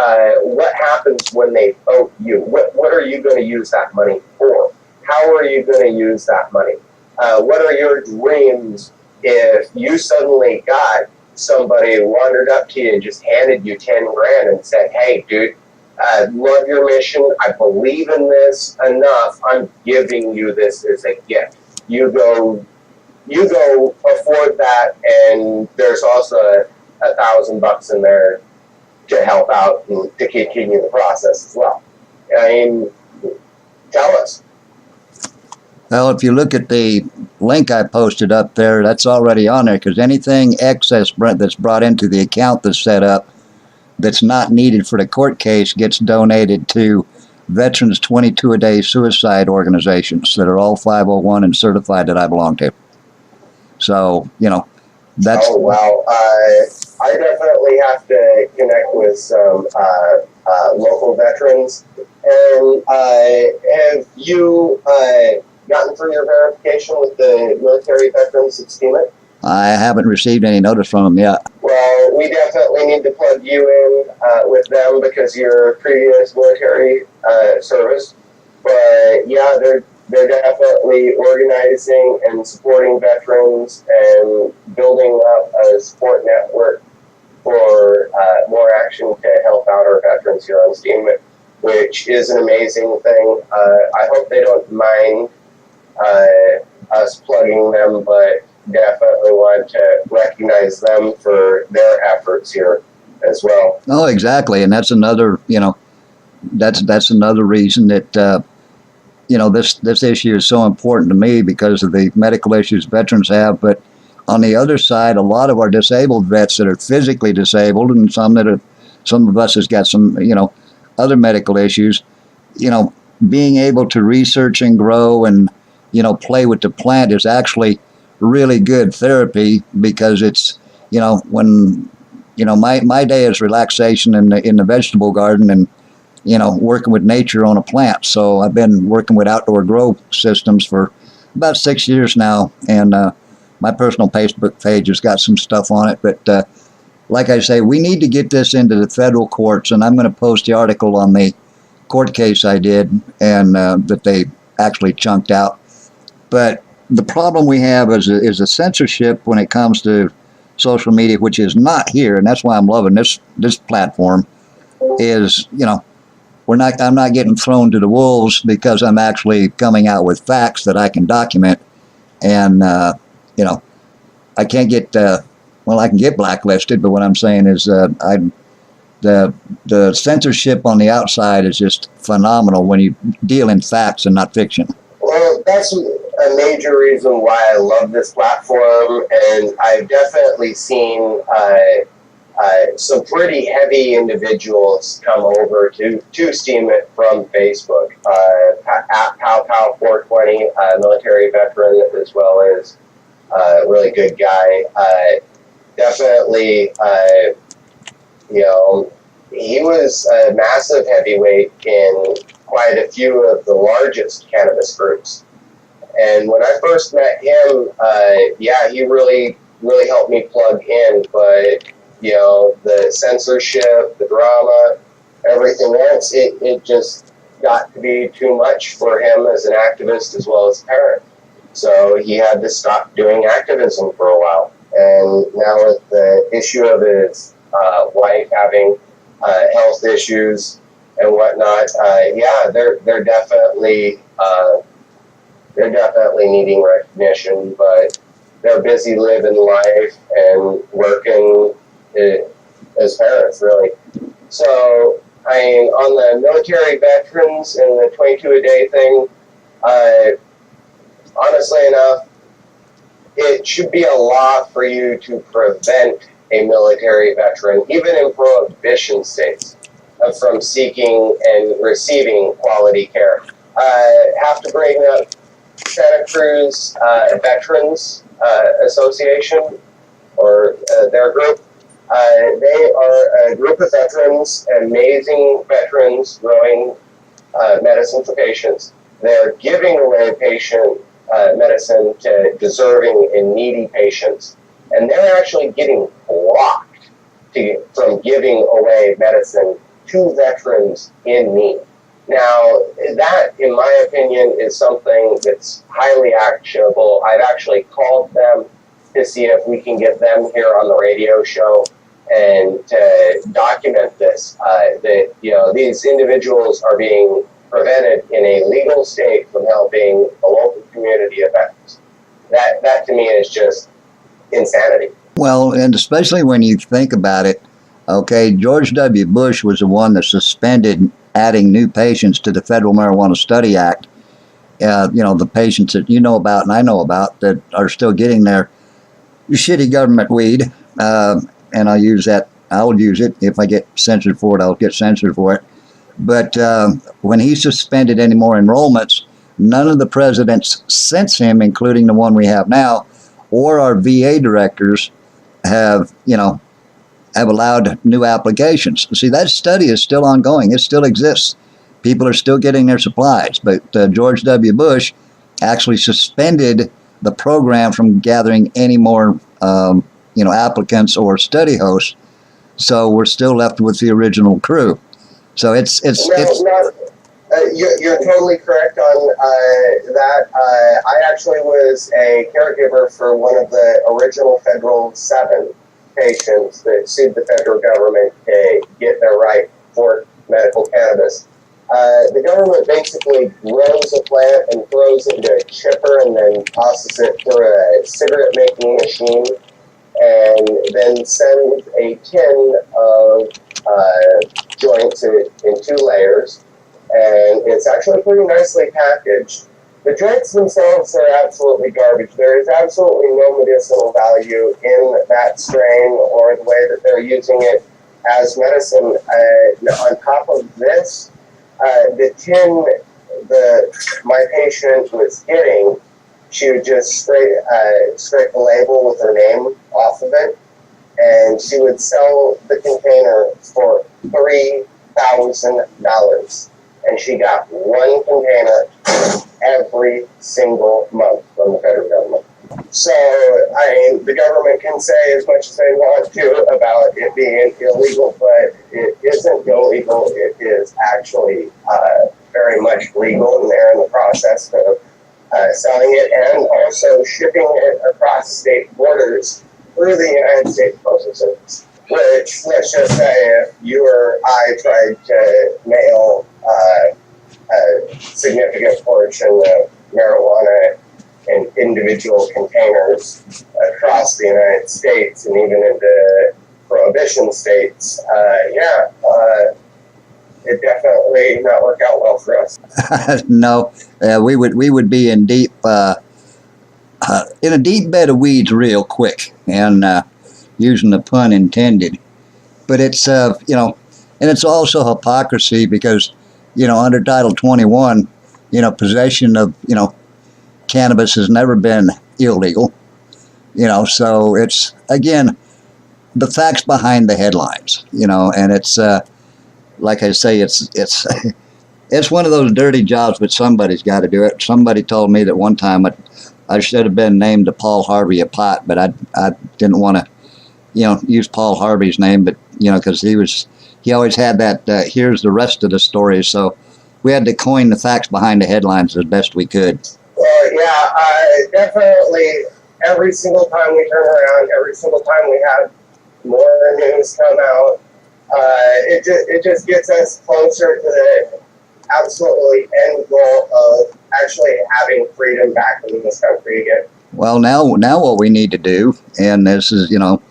what happens when they vote you? What are you going to use that money for? How are you going to use that money? What are your dreams if you suddenly got somebody wandered up to you and just handed you 10 grand and said, hey, dude, I love your mission. I believe in this enough. I'm giving you this as a gift. You go afford that, and there's also $1,000 in there to help out and to continue the process as well. I mean, tell us. Well, if you look at the link I posted up there, that's already on there, because anything excess that's brought into the account that's set up that's not needed for the court case gets donated to Veterans 22 a day suicide organizations that are all 501 and certified that I belong to. So, that's... Oh, wow. I definitely have to connect with some local veterans. And have you gotten through your verification with the military veterans at Steam It? I haven't received any notice from them yet. Well, we definitely need to plug you in with them because you're previous military service. But yeah, they're definitely organizing and supporting veterans and building up a support network for more action to help out our veterans here on Steam It, which is an amazing thing. I hope they don't mind us plugging them, but definitely want to recognize them for their efforts here as well. Oh, exactly, and that's another, that's another reason that this issue is so important to me because of the medical issues veterans have. But on the other side, a lot of our disabled vets that are physically disabled, and some of us has got some, other medical issues, being able to research and grow and, play with the plant is actually really good therapy because it's, when, my day is relaxation in the vegetable garden and, working with nature on a plant. So I've been working with outdoor grow systems for about 6 years now, and my personal Facebook page has got some stuff on it. But like I say, we need to get this into the federal courts, and I'm going to post the article on the court case I did and that they actually chunked out. But the problem we have is a censorship when it comes to social media, which is not here, and that's why I'm loving this platform. Is I'm not getting thrown to the wolves because I'm actually coming out with facts that I can document, and I can't get I can get blacklisted, but what I'm saying is the censorship on the outside is just phenomenal when you deal in facts and not fiction. Well, that's a major reason why I love this platform, and I've definitely seen some pretty heavy individuals come over to Steam It from Facebook. Pow 420, military veteran, as well as a really good guy. Definitely, he was a massive heavyweight in quite a few of the largest cannabis groups. And when I first met him, he really helped me plug in. But, the censorship, the drama, everything else, it just got to be too much for him as an activist as well as a parent. So he had to stop doing activism for a while. And now with the issue of his wife having health issues and whatnot, they're definitely needing recognition, but they're busy living life and working as parents, really. So, on the military veterans and the 22 a day thing, honestly enough, it should be a law for you to prevent a military veteran, even in prohibition states, from seeking and receiving quality care. I have to bring up Santa Cruz Veterans Association, or their group. They are a group of veterans, amazing veterans growing medicine for patients. They're giving away patient medicine to deserving and needy patients. And they're actually getting blocked from giving away medicine to veterans in need. Now, that, in my opinion, is something that's highly actionable. I've actually called them to see if we can get them here on the radio show and to document this. That, you know, these individuals are being prevented in a legal state from helping the local community of veterans. That to me is just insanity. Well, and especially when you think about it, okay, George W. Bush was the one that suspended adding new patients to the Federal Marijuana Study Act. You know, the patients that you know about and I know about that are still getting their shitty government weed. And I'll use that. I'll use it. If I get censored for it, I'll get censored for it. But when he suspended any more enrollments, none of the presidents since him, including the one we have now, or our VA directors have, you know, have allowed new applications. See, that study is still ongoing. It still exists. People are still getting their supplies. But George W. Bush actually suspended the program from gathering any more, you know, applicants or study hosts. So we're still left with the original crew. So you're totally correct on that. I actually was a caregiver for one of the original Federal 7 patients that sued the federal government to get their right for medical cannabis. The government basically grows a plant and throws it into a chipper and then tosses it through a cigarette making machine and then sends a tin of joints in 2 layers. And it's actually pretty nicely packaged. The joints themselves are absolutely garbage. There is absolutely no medicinal value in that strain or the way that they're using it as medicine. On top of this, the tin my patient was getting, she would just scrape the label with her name off of it, and she would sell the container for $3,000. And she got 1 container every single month from the federal government. So, I mean, the government can say as much as they want to about it being illegal, but it isn't illegal. It is actually very much legal, and they're in the process of selling it and also shipping it across state borders through the United States Postal Service. Which, let's just say, if you or I tried to mail a significant portion of marijuana in individual containers across the United States and even into Prohibition states, it definitely not work out well for us. No, we would be in deep in a deep bed of weeds real quick, and using the pun intended. But it's you know, and it's also hypocrisy because, you know, under Title 21, you know, possession of, you know, cannabis has never been illegal. You know, so it's, again, the facts behind the headlines, you know, and it's like I say, it's it's one of those dirty jobs, but somebody's got to do it. Somebody told me that one time I should have been named to Paul Harvey a pot, but I didn't want to, you know, use Paul Harvey's name, but, you know, because he always had that, here's the rest of the story. So we had to coin the facts behind the headlines as best we could. Well, yeah, definitely every single time we turn around, every single time we have more news come out, it just gets us closer to the absolutely end goal of actually having freedom back in this country again. Well, now what we need to do, and this is, you know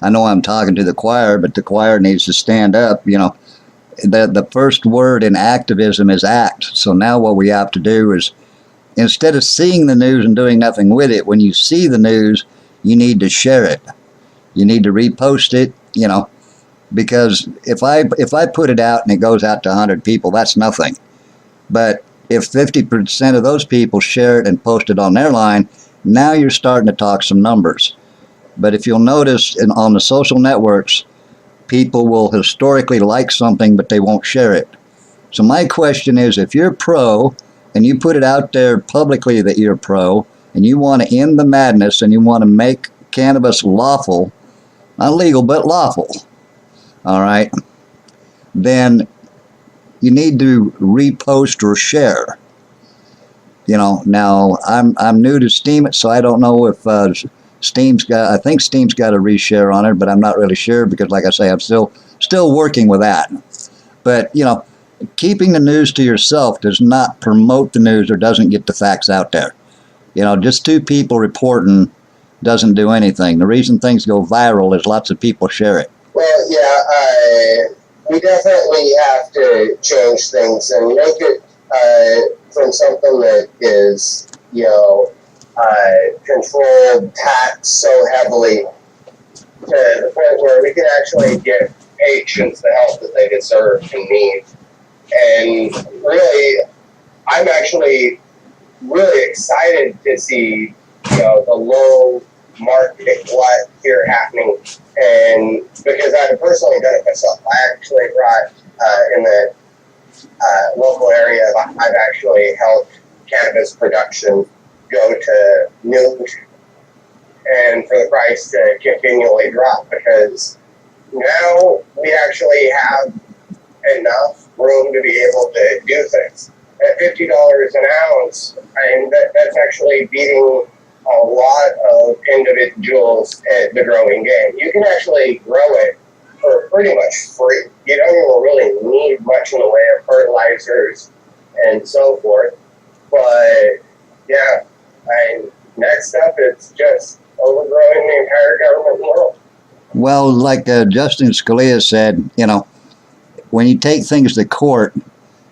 I'm talking to the choir, but the choir needs to stand up. You know, the first word in activism is act. So now what we have to do is, instead of seeing the news and doing nothing with it, when you see the news, you need to share it. You need to repost it, you know, because if I put it out and it goes out to 100 people, that's nothing. But if 50% of those people share it and post it on their line, now you're starting to talk some numbers. But if you'll notice on the social networks, people will historically like something, but they won't share it. So my question is, if you're pro and you put it out there publicly that you're pro and you want to end the madness and you want to make cannabis lawful, not legal, but lawful, all right, then you need to repost or share. You know, now I'm new to Steam, so I don't know if Steam's got, I think Steam's got a reshare on it, but I'm not really sure because, like I say, I'm still working with that. But, you know, keeping the news to yourself does not promote the news or doesn't get the facts out there. You know, just two people reporting doesn't do anything. The reason things go viral is lots of people share it. Well, yeah, we definitely have to change things and make it from something that is, you know, controlled, taxed so heavily to the point where we can actually give patients the help that they deserve and need. And really, I'm actually really excited to see, you know, the low market glut here happening. And because I've personally done it myself, I actually brought in the local area, I've actually helped cannabis production go to noon and for the price to continually drop, because now we actually have enough room to be able to do things. At $50 an ounce, and that's actually beating a lot of individuals at the growing game. You can actually grow it for pretty much free. You don't even really need much in the way of fertilizers and so forth. But yeah, next up, it's just overgrowing the entire government world. Well, like Justin Scalia said, you know, when you take things to court,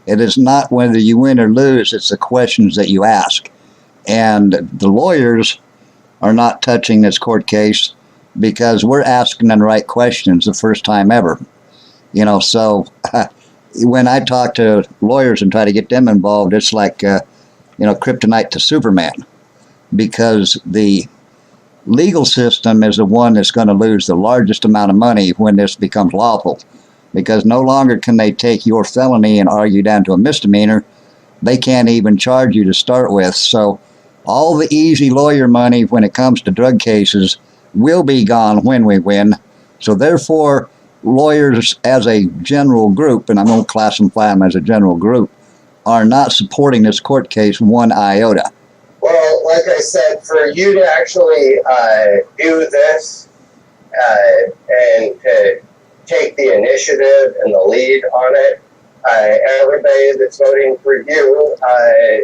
it is not whether you win or lose, it's the questions that you ask. And the lawyers are not touching this court case because we're asking the right questions the first time ever. You know, so when I talk to lawyers and try to get them involved, it's like, you know, kryptonite to Superman, because the legal system is the one that's going to lose the largest amount of money when this becomes lawful, because no longer can they take your felony and argue down to a misdemeanor. They can't even charge you to start with. So all the easy lawyer money when it comes to drug cases will be gone when we win. So therefore, lawyers as a general group, and I'm going to classify them as a general group, are not supporting this court case one iota. Well, like I said, for you to actually do this and to take the initiative and the lead on it, everybody that's voting for you,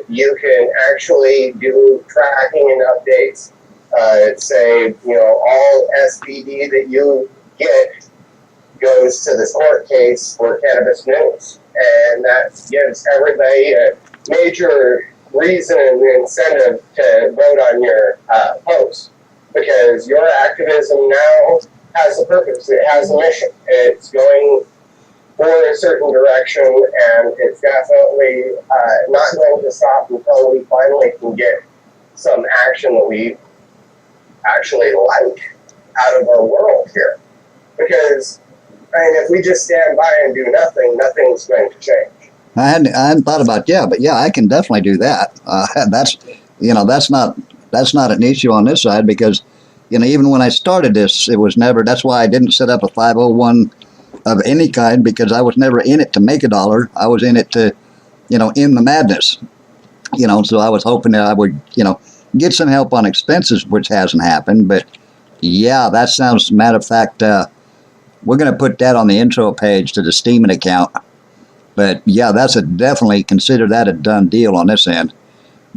you can actually do tracking and updates. Say, you know, all SPD that you get goes to this court case for cannabis news. And that gives everybody a major reason and incentive to vote on your post, because your activism now has a purpose. It has a mission. It's going for a certain direction, and it's definitely not going to stop until we finally can get some action that we actually like out of our world here. Because, I mean, if we just stand by and do nothing, nothing's going to change. I hadn't thought about, but I can definitely do that. That's, you know, that's not an issue on this side, because, you know, even when I started this, it was never, that's why I didn't set up a 501 of any kind, because I was never in it to make a dollar. I was in it to, you know, end the madness. You know, so I was hoping that I would, you know, get some help on expenses, which hasn't happened. But yeah, that sounds, matter of fact, we're going to put that on the intro page to the Steemit account. But yeah, that's definitely consider that a done deal on this end,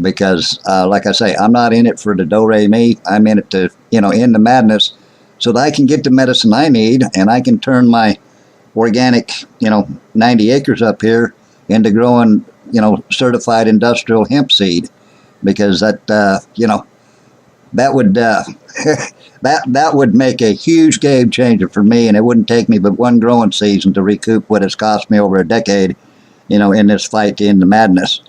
because like I say, I'm not in it for the do-re-mi. I'm in it to, you know, end the madness so that I can get the medicine I need, and I can turn my organic, you know, 90 acres up here into growing, you know, certified industrial hemp seed, because that, you know, that would that would make a huge game changer for me, and it wouldn't take me but one growing season to recoup what it's cost me over a decade, you know, in this fight to end the madness.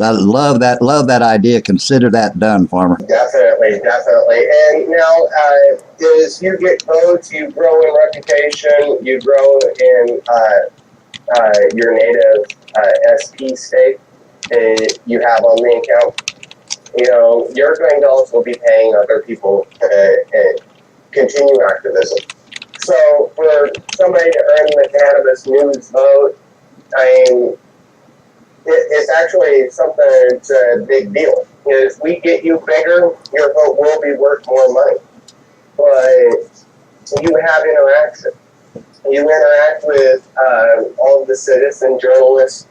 I love that idea. Consider that done, farmer. Definitely. And now, as you get both, you grow in reputation, you grow in your native SP state you have on the account. You're going to also be paying other people to continue activism. So for somebody to earn the Cannabis News vote, I mean, it's actually something that's a big deal. If we get you bigger, your vote will be worth more money. But you have interaction. You interact with all of the citizen journalists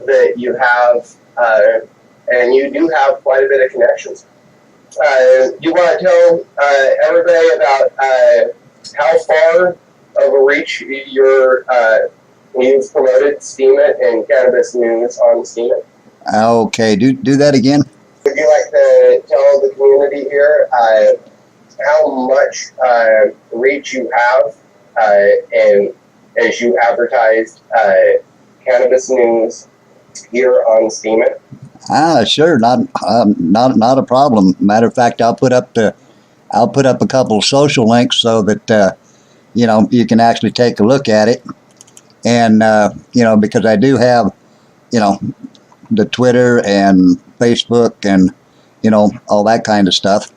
that you have, and you do have quite a bit of connections. You want to tell everybody about how far of a reach you've promoted Steam It and Cannabis News on Steam It? Okay, do that again. Would you like to tell the community here how much reach you have and as you advertised Cannabis News here on Steam It? Sure, not a problem. Matter of fact, I'll put up a couple of social links so that you can actually take a look at it, and because I do have the Twitter and Facebook and all that kind of stuff,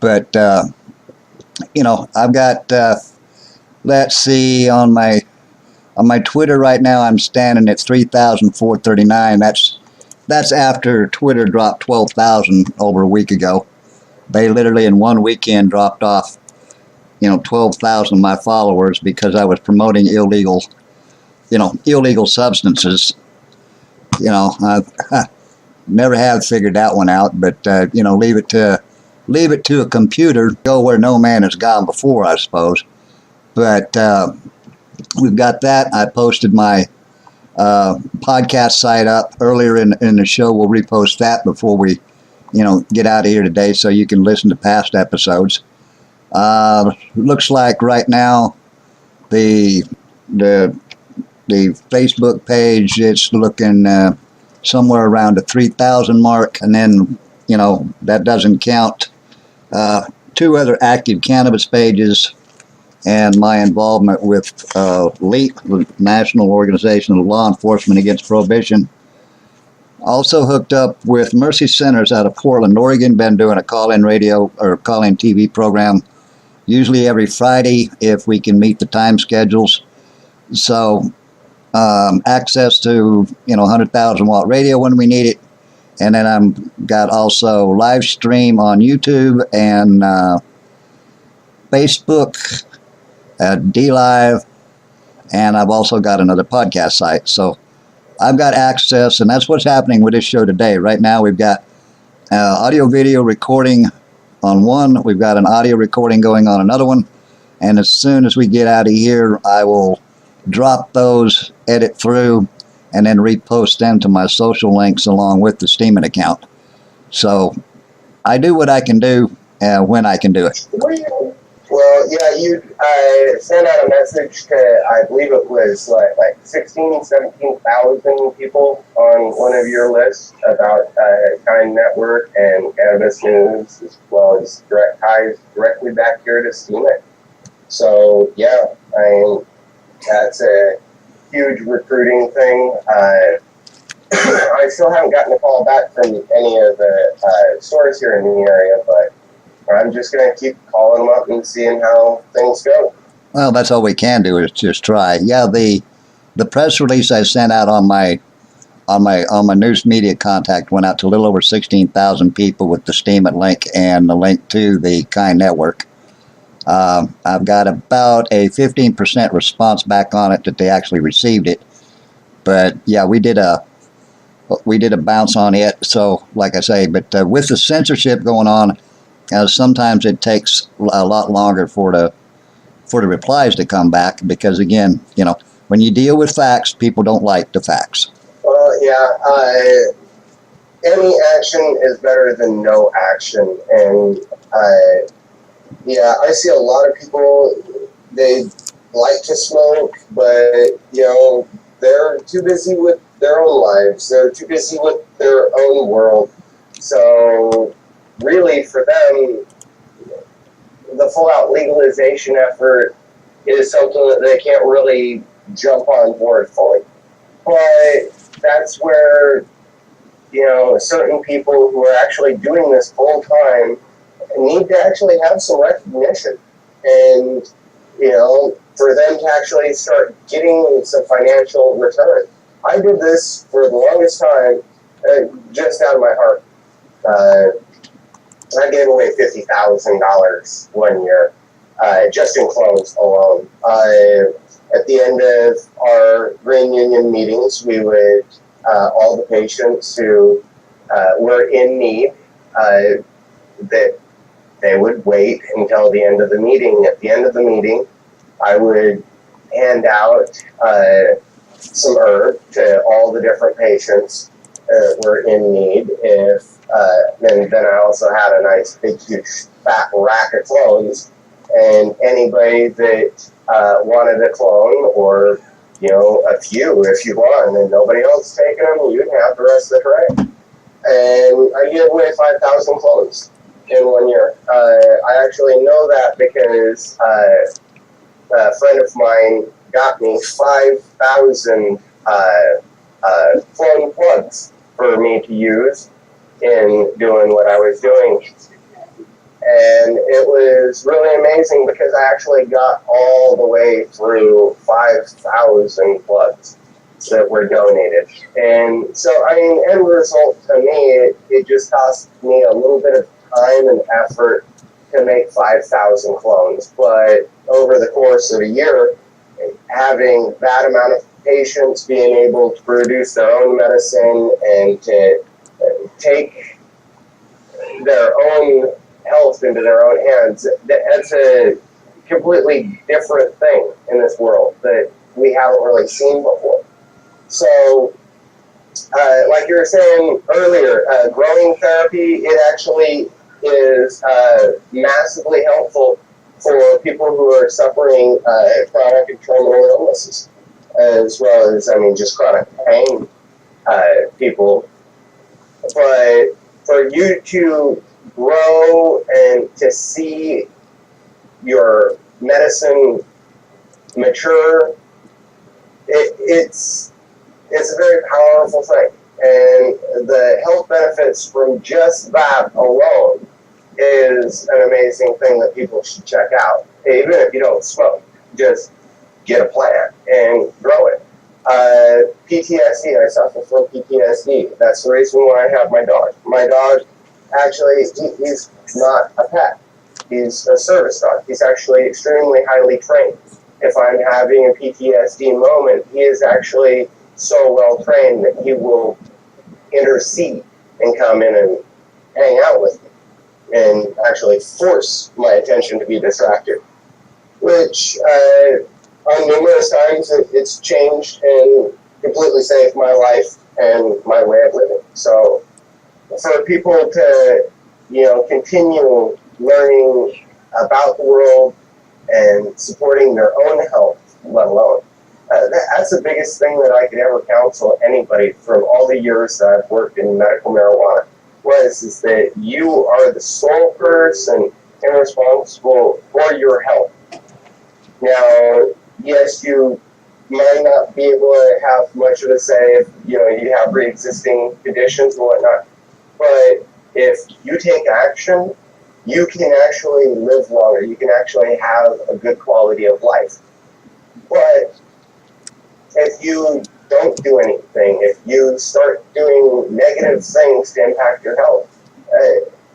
but I've got let's see, on my Twitter right now I'm standing at 3,439. That's after Twitter dropped 12,000 over a week ago. They literally in one weekend dropped off 12,000 of my followers because I was promoting illegal substances. I never have figured that one out, but leave it to a computer, go where no man has gone before, I suppose. But we've got that. I posted my podcast site up earlier in the show. We'll repost that before we get out of here today, so you can listen to past episodes. Looks like right now the Facebook page, it's looking somewhere around the 3,000 mark, and then that doesn't count two other active cannabis pages and my involvement with LEAP, the National Organization of Law Enforcement Against Prohibition. Also hooked up with Mercy Centers out of Portland, Oregon. Been doing a call-in radio or call-in TV program, usually every Friday if we can meet the time schedules. So access to 100,000 watt radio when we need it, and then I've got also live stream on YouTube and Facebook, DLive, and I've also got another podcast site. So I've got access, and that's what's happening with this show today. Right now we've got audio video recording on one, we've got an audio recording going on another one, and as soon as we get out of here I will drop those, edit through, and then repost them to my social links along with the Steam It account. So I do what I can do when I can do it. Well, yeah, you sent out a message to, I believe it was like 17,000 people on one of your lists about Kind Network and Cannabis News, as well as direct ties directly back here to Steam It. So, yeah, that's a huge recruiting thing. I still haven't gotten a call back from any of the stores here in the area, but I'm just going to keep calling them up and seeing how things go. Well, that's all we can do is just try. Yeah, the press release I sent out on my news media contact went out to a little over 16,000 people with the Steam It link and the link to the Kind Network. I've got about a 15% response back on it that they actually received it. But yeah, we did a bounce on it. So like I say, but with the censorship going on, sometimes it takes a lot longer for the replies to come back because, again, when you deal with facts, people don't like the facts. Well, yeah, any action is better than no action, and I see a lot of people, they like to smoke, but they're too busy with their own lives. They're too busy with their own world. So really for them, the full-out legalization effort is something that they can't really jump on board fully. But that's where, certain people who are actually doing this full time need to actually have some recognition. And, for them to actually start getting some financial return. I did this for the longest time just out of my heart. I gave away $50,000 one year, just in clothes alone. At the end of our Green Union meetings, we would, all the patients who were in need, that they would wait until the end of the meeting. At the end of the meeting, I would hand out some herb to all the different patients that were in need. And then I also had a nice big huge fat rack of clones, and anybody that wanted a clone, or a few if you want, and nobody else taking them, you can have the rest of the tray. And I gave away 5,000 clones in 1 year. I actually know that because a friend of mine got me 5,000 clone plugs for me to use in doing what I was doing. And it was really amazing because I actually got all the way through 5,000 plugs that were donated. And so, end result to me, it just cost me a little bit of time and effort to make 5,000 clones. But over the course of a year, having that amount of patients being able to produce their own medicine and to take their own health into their own hands, that's a completely different thing in this world that we haven't really seen before. So, like you were saying earlier, growing therapy, it actually is massively helpful for people who are suffering chronic and terminal illnesses, as well as, just chronic pain people. But for you to grow and to see your medicine mature, it's a very powerful thing. And the health benefits from just that alone is an amazing thing that people should check out. Even if you don't smoke, just get a plant and grow it. PTSD, I suffer from PTSD. That's the reason why I have my dog. My dog, actually, he's not a pet. He's a service dog. He's actually extremely highly trained. If I'm having a PTSD moment, he is actually so well trained that he will intercede and come in and hang out with me and actually force my attention to be distracted, which on numerous times it's changed and completely saved my life and my way of living. So for people to, continue learning about the world and supporting their own health, let alone, that's the biggest thing that I could ever counsel anybody from all the years that I've worked in medical marijuana is that you are the sole person and responsible for your health. Now, yes, you might not be able to have much of a say if you have pre-existing conditions and whatnot, but if you take action, you can actually live longer. You can actually have a good quality of life. But if you don't do anything, if you start doing negative things to impact your health,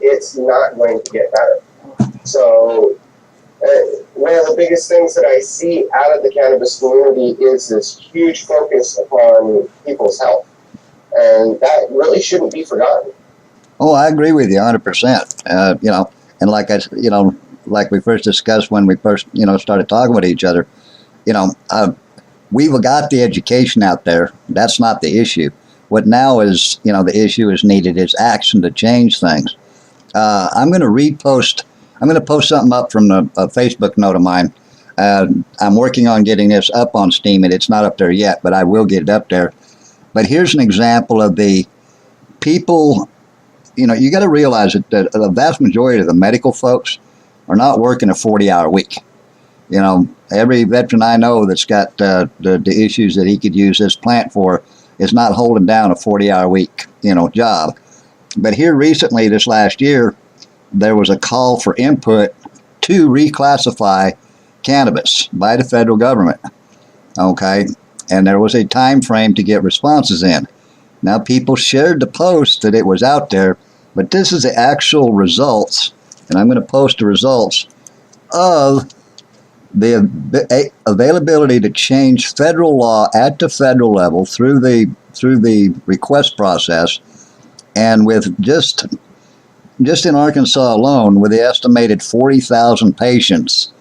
it's not going to get better. So one of the biggest things that I see out of the cannabis community is this huge focus upon people's health. And that really shouldn't be forgotten. Oh, I agree with you 100%. And like like we first discussed when we first, started talking with each other, we've got the education out there. That's not the issue. What now is, the issue is needed is action to change things. I'm going to post something up from a Facebook note of mine. I'm working on getting this up on Steam, and it's not up there yet, but I will get it up there. But here's an example of the people, you got to realize that the vast majority of the medical folks are not working a 40-hour week. Every veteran I know that's got the issues that he could use this plant for is not holding down a 40-hour week, job. But here recently, this last year, there was a call for input to reclassify cannabis by the federal government. Okay, and there was a time frame to get responses in. Now, people shared the post that it was out there, but this is the actual results, and I'm going to post the results of the availability to change federal law at the federal level through the request process, and with just in Arkansas alone, with the estimated 40,000 patients,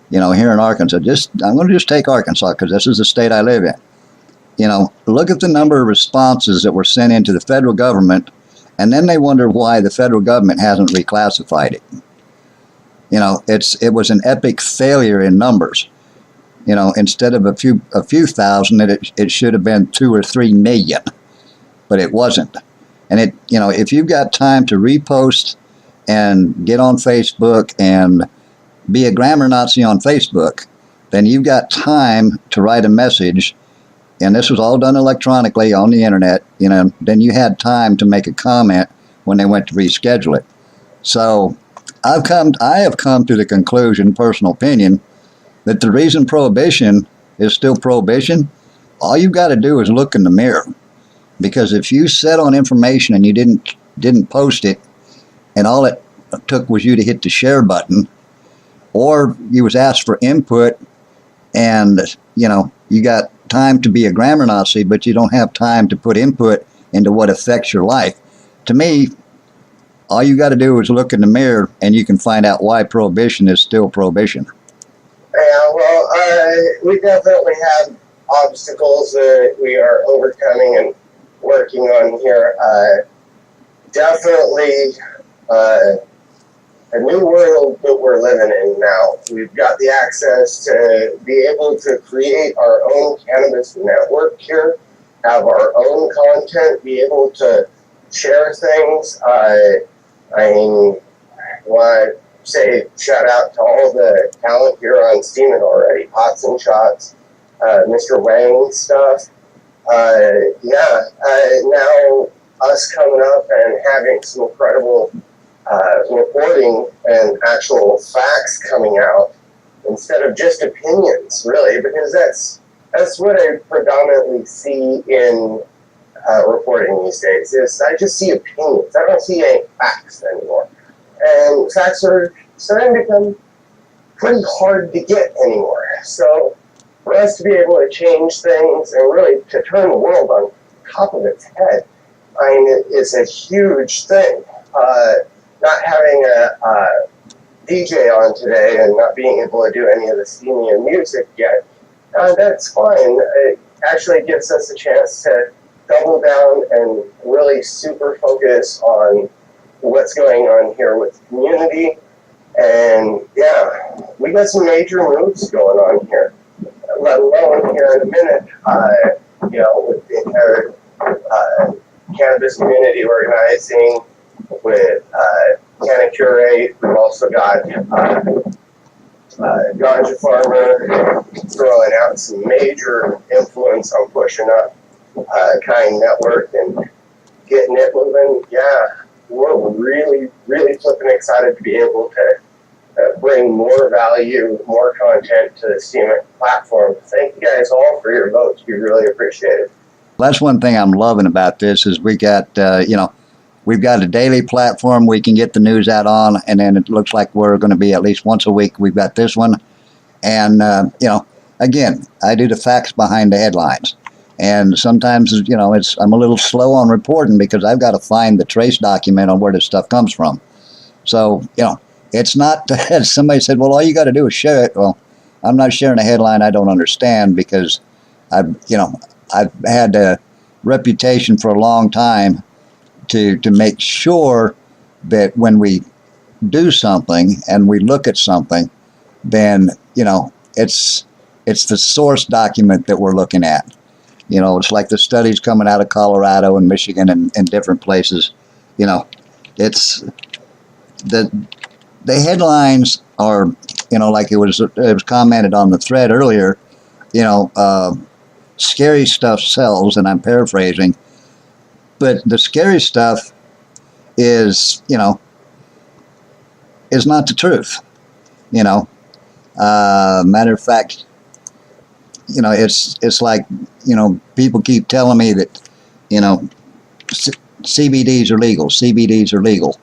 here in Arkansas. I'm going to just take Arkansas because this is the state I live in. Look at the number of responses that were sent into the federal government, and then they wonder why the federal government hasn't reclassified it. It was an epic failure in numbers. Instead of a few thousand, it should have been 2 or 3 million, but it wasn't. And if you've got time to repost and get on Facebook and be a grammar Nazi on Facebook, then you've got time to write a message. And this was all done electronically on the internet. Then you had time to make a comment when they went to reschedule it. So I have come to the conclusion, personal opinion, that the reason prohibition is still prohibition, all you've got to do is look in the mirror. Because if you set on information and you didn't post it, and all it took was you to hit the share button, or you was asked for input, and you got time to be a grammar Nazi, but you don't have time to put input into what affects your life. To me, all you got to do is look in the mirror, and you can find out why prohibition is still prohibition. Yeah, well, we definitely have obstacles that we are overcoming and working on here. Definitely a new world that we're living in now. We've got the access to be able to create our own cannabis network here, have our own content, be able to share things. I want to say shout out to all the talent here on Steeman already, Pots and Shots, Mr. Wang stuff. Now us coming up and having some incredible reporting and actual facts coming out instead of just opinions, really, because that's what I predominantly see in reporting these days. Is I just see opinions. I don't see any facts anymore, and facts are starting to become pretty hard to get anymore. So for us to be able to change things and really to turn the world on top of its head, I mean, it's a huge thing. Not having a DJ on today and not being able to do any of the steamy music yet, that's fine. It actually gives us a chance to double down and really super focus on what's going on here with the community. And yeah, we got some major moves going on here, let alone here in a minute, with the entire cannabis community organizing with Canna Curate. We've also got Ganja Farmer throwing out some major influence on pushing up Kind Network and getting it moving. Yeah, we're really, really flipping excited to be able to bring more value, more content to the Steeman platform. Thank you guys all for your votes. We really appreciate it. That's one thing I'm loving about this is we got, we've got a daily platform we can get the news out on, and then it looks like we're going to be at least once a week. We've got this one. And, again, I do the facts behind the headlines. And sometimes, I'm a little slow on reporting because I've got to find the trace document on where this stuff comes from. So, it's not that somebody said, well, all you got to do is share it. Well, I'm not sharing a headline I don't understand because I've had a reputation for a long time to make sure that when we do something and we look at something, then, it's the source document that we're looking at. You know, it's like the studies coming out of Colorado and Michigan and different places. You know, it's the headlines are, you know, like it was commented on the thread earlier. You know, scary stuff sells, and I'm paraphrasing, but the scary stuff is, you know, is not the truth. You know, matter of fact, you know, it's like, you know, people keep telling me that, you know, CBDs are legal. CBDs are legal.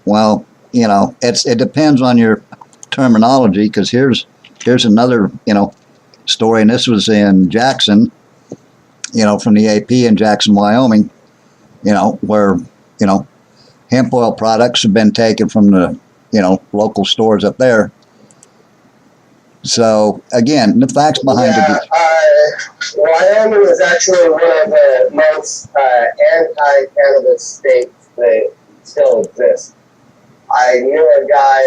Well, you know, it depends on your terminology, because here's another, you know, story, and this was in Jackson, you know, from the AP in Jackson, Wyoming, you know, where, you know, hemp oil products have been taken from the, you know, local stores up there. So again, the facts behind it. Wyoming is actually one of the most anti-cannabis states that still exist. I knew a guy,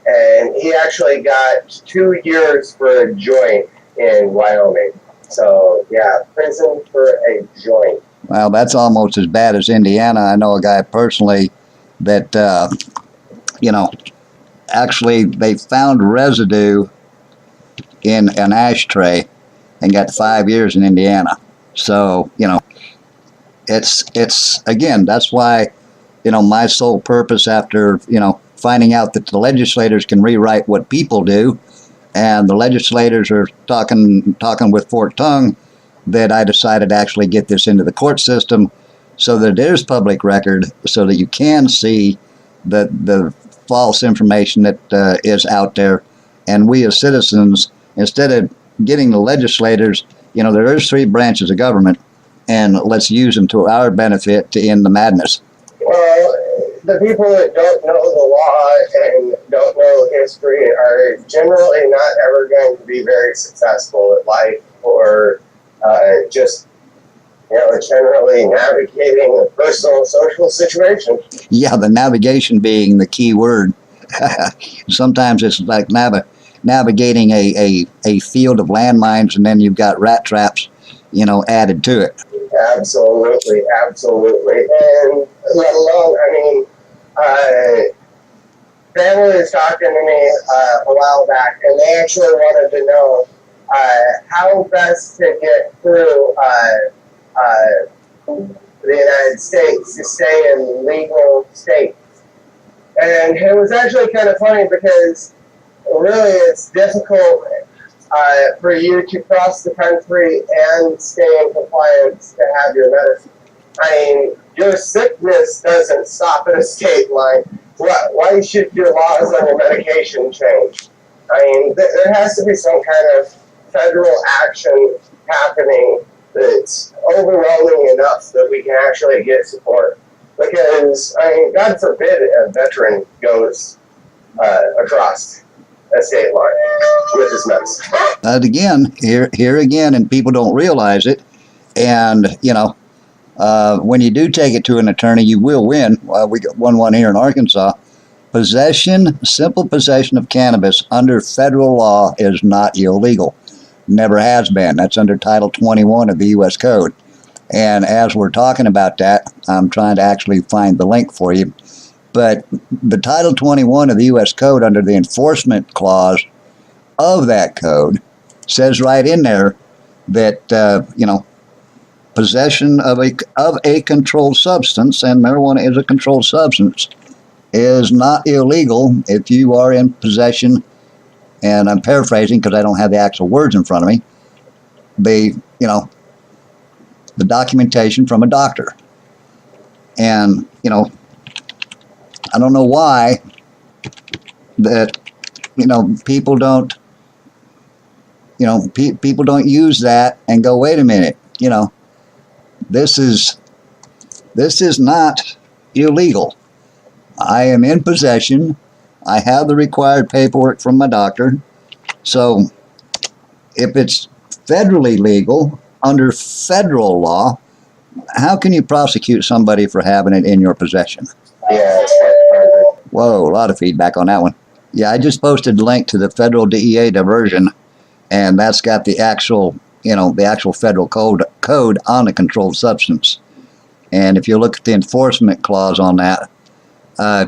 and he actually got 2 years for a joint in Wyoming. So yeah, prison for a joint. Well, that's almost as bad as Indiana. I know a guy personally that, you know, actually they found residue in an ashtray and got 5 years in Indiana. So, you know, it's again, that's why, you know, my sole purpose after, you know, finding out that the legislators can rewrite what people do, and the legislators are talking with forked tongue, that I decided to actually get this into the court system so that there's public record, so that you can see the false information that is out there. And we as citizens, instead of getting the legislators, you know, there is 3 branches of government, and let's use them to our benefit to end the madness. Well, the people that don't know the law and don't know history are generally not ever going to be very successful at life, or just, you know, generally navigating a personal social situation. Yeah, the navigation being the key word. Sometimes it's like navigating a field of landmines, and then you've got rat traps, you know, added to it. Absolutely, absolutely. And let alone, I mean, family was talking to me a while back, and they actually wanted to know how best to get through the United States to stay in legal states. And it was actually kind of funny, because really it's difficult for you to cross the country and stay in compliance to have your medicine. I mean, your sickness doesn't stop at a state line. Why should your laws on your medication change? I mean, there has to be some kind of federal action happening that's overwhelming enough that we can actually get support. Because, I mean, God forbid a veteran goes across a state line with his medicine. Again, here again, and people don't realize it. And, you know, when you do take it to an attorney, you will win. We got one here in Arkansas. Simple possession of cannabis under federal law is not illegal. Never has been. That's under Title 21 of the U.S. Code. And as we're talking about that, I'm trying to actually find the link for you. But the Title 21 of the U.S. Code, under the enforcement clause of that code, says right in there that, you know, possession of a controlled substance, and marijuana is a controlled substance, is not illegal if you are in possession, and I'm paraphrasing because I don't have the actual words in front of me, you know, the documentation from a doctor. And, you know, I don't know why that, you know, people don't use that and go, wait a minute, you know, this is not illegal. I am in possession. I have the required paperwork from my doctor. So if it's federally legal under federal law, how can you prosecute somebody for having it in your possession? Yeah. Whoa, a lot of feedback on that one. Yeah, I just posted the link to the federal DEA diversion, and that's got the actual the actual federal code on a controlled substance. And if you look at the enforcement clause on that,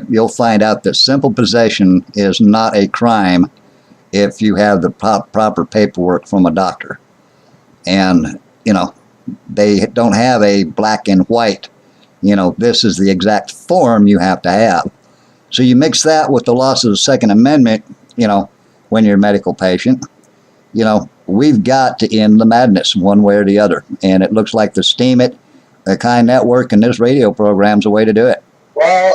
you'll find out that simple possession is not a crime if you have the proper paperwork from a doctor. And, they don't have a black and white, this is the exact form you have to have. So you mix that with the loss of the Second Amendment, when you're a medical patient, we've got to end the madness one way or the other. And it looks like the Steam It, the Kind Network, and this radio program's a way to do it. Well,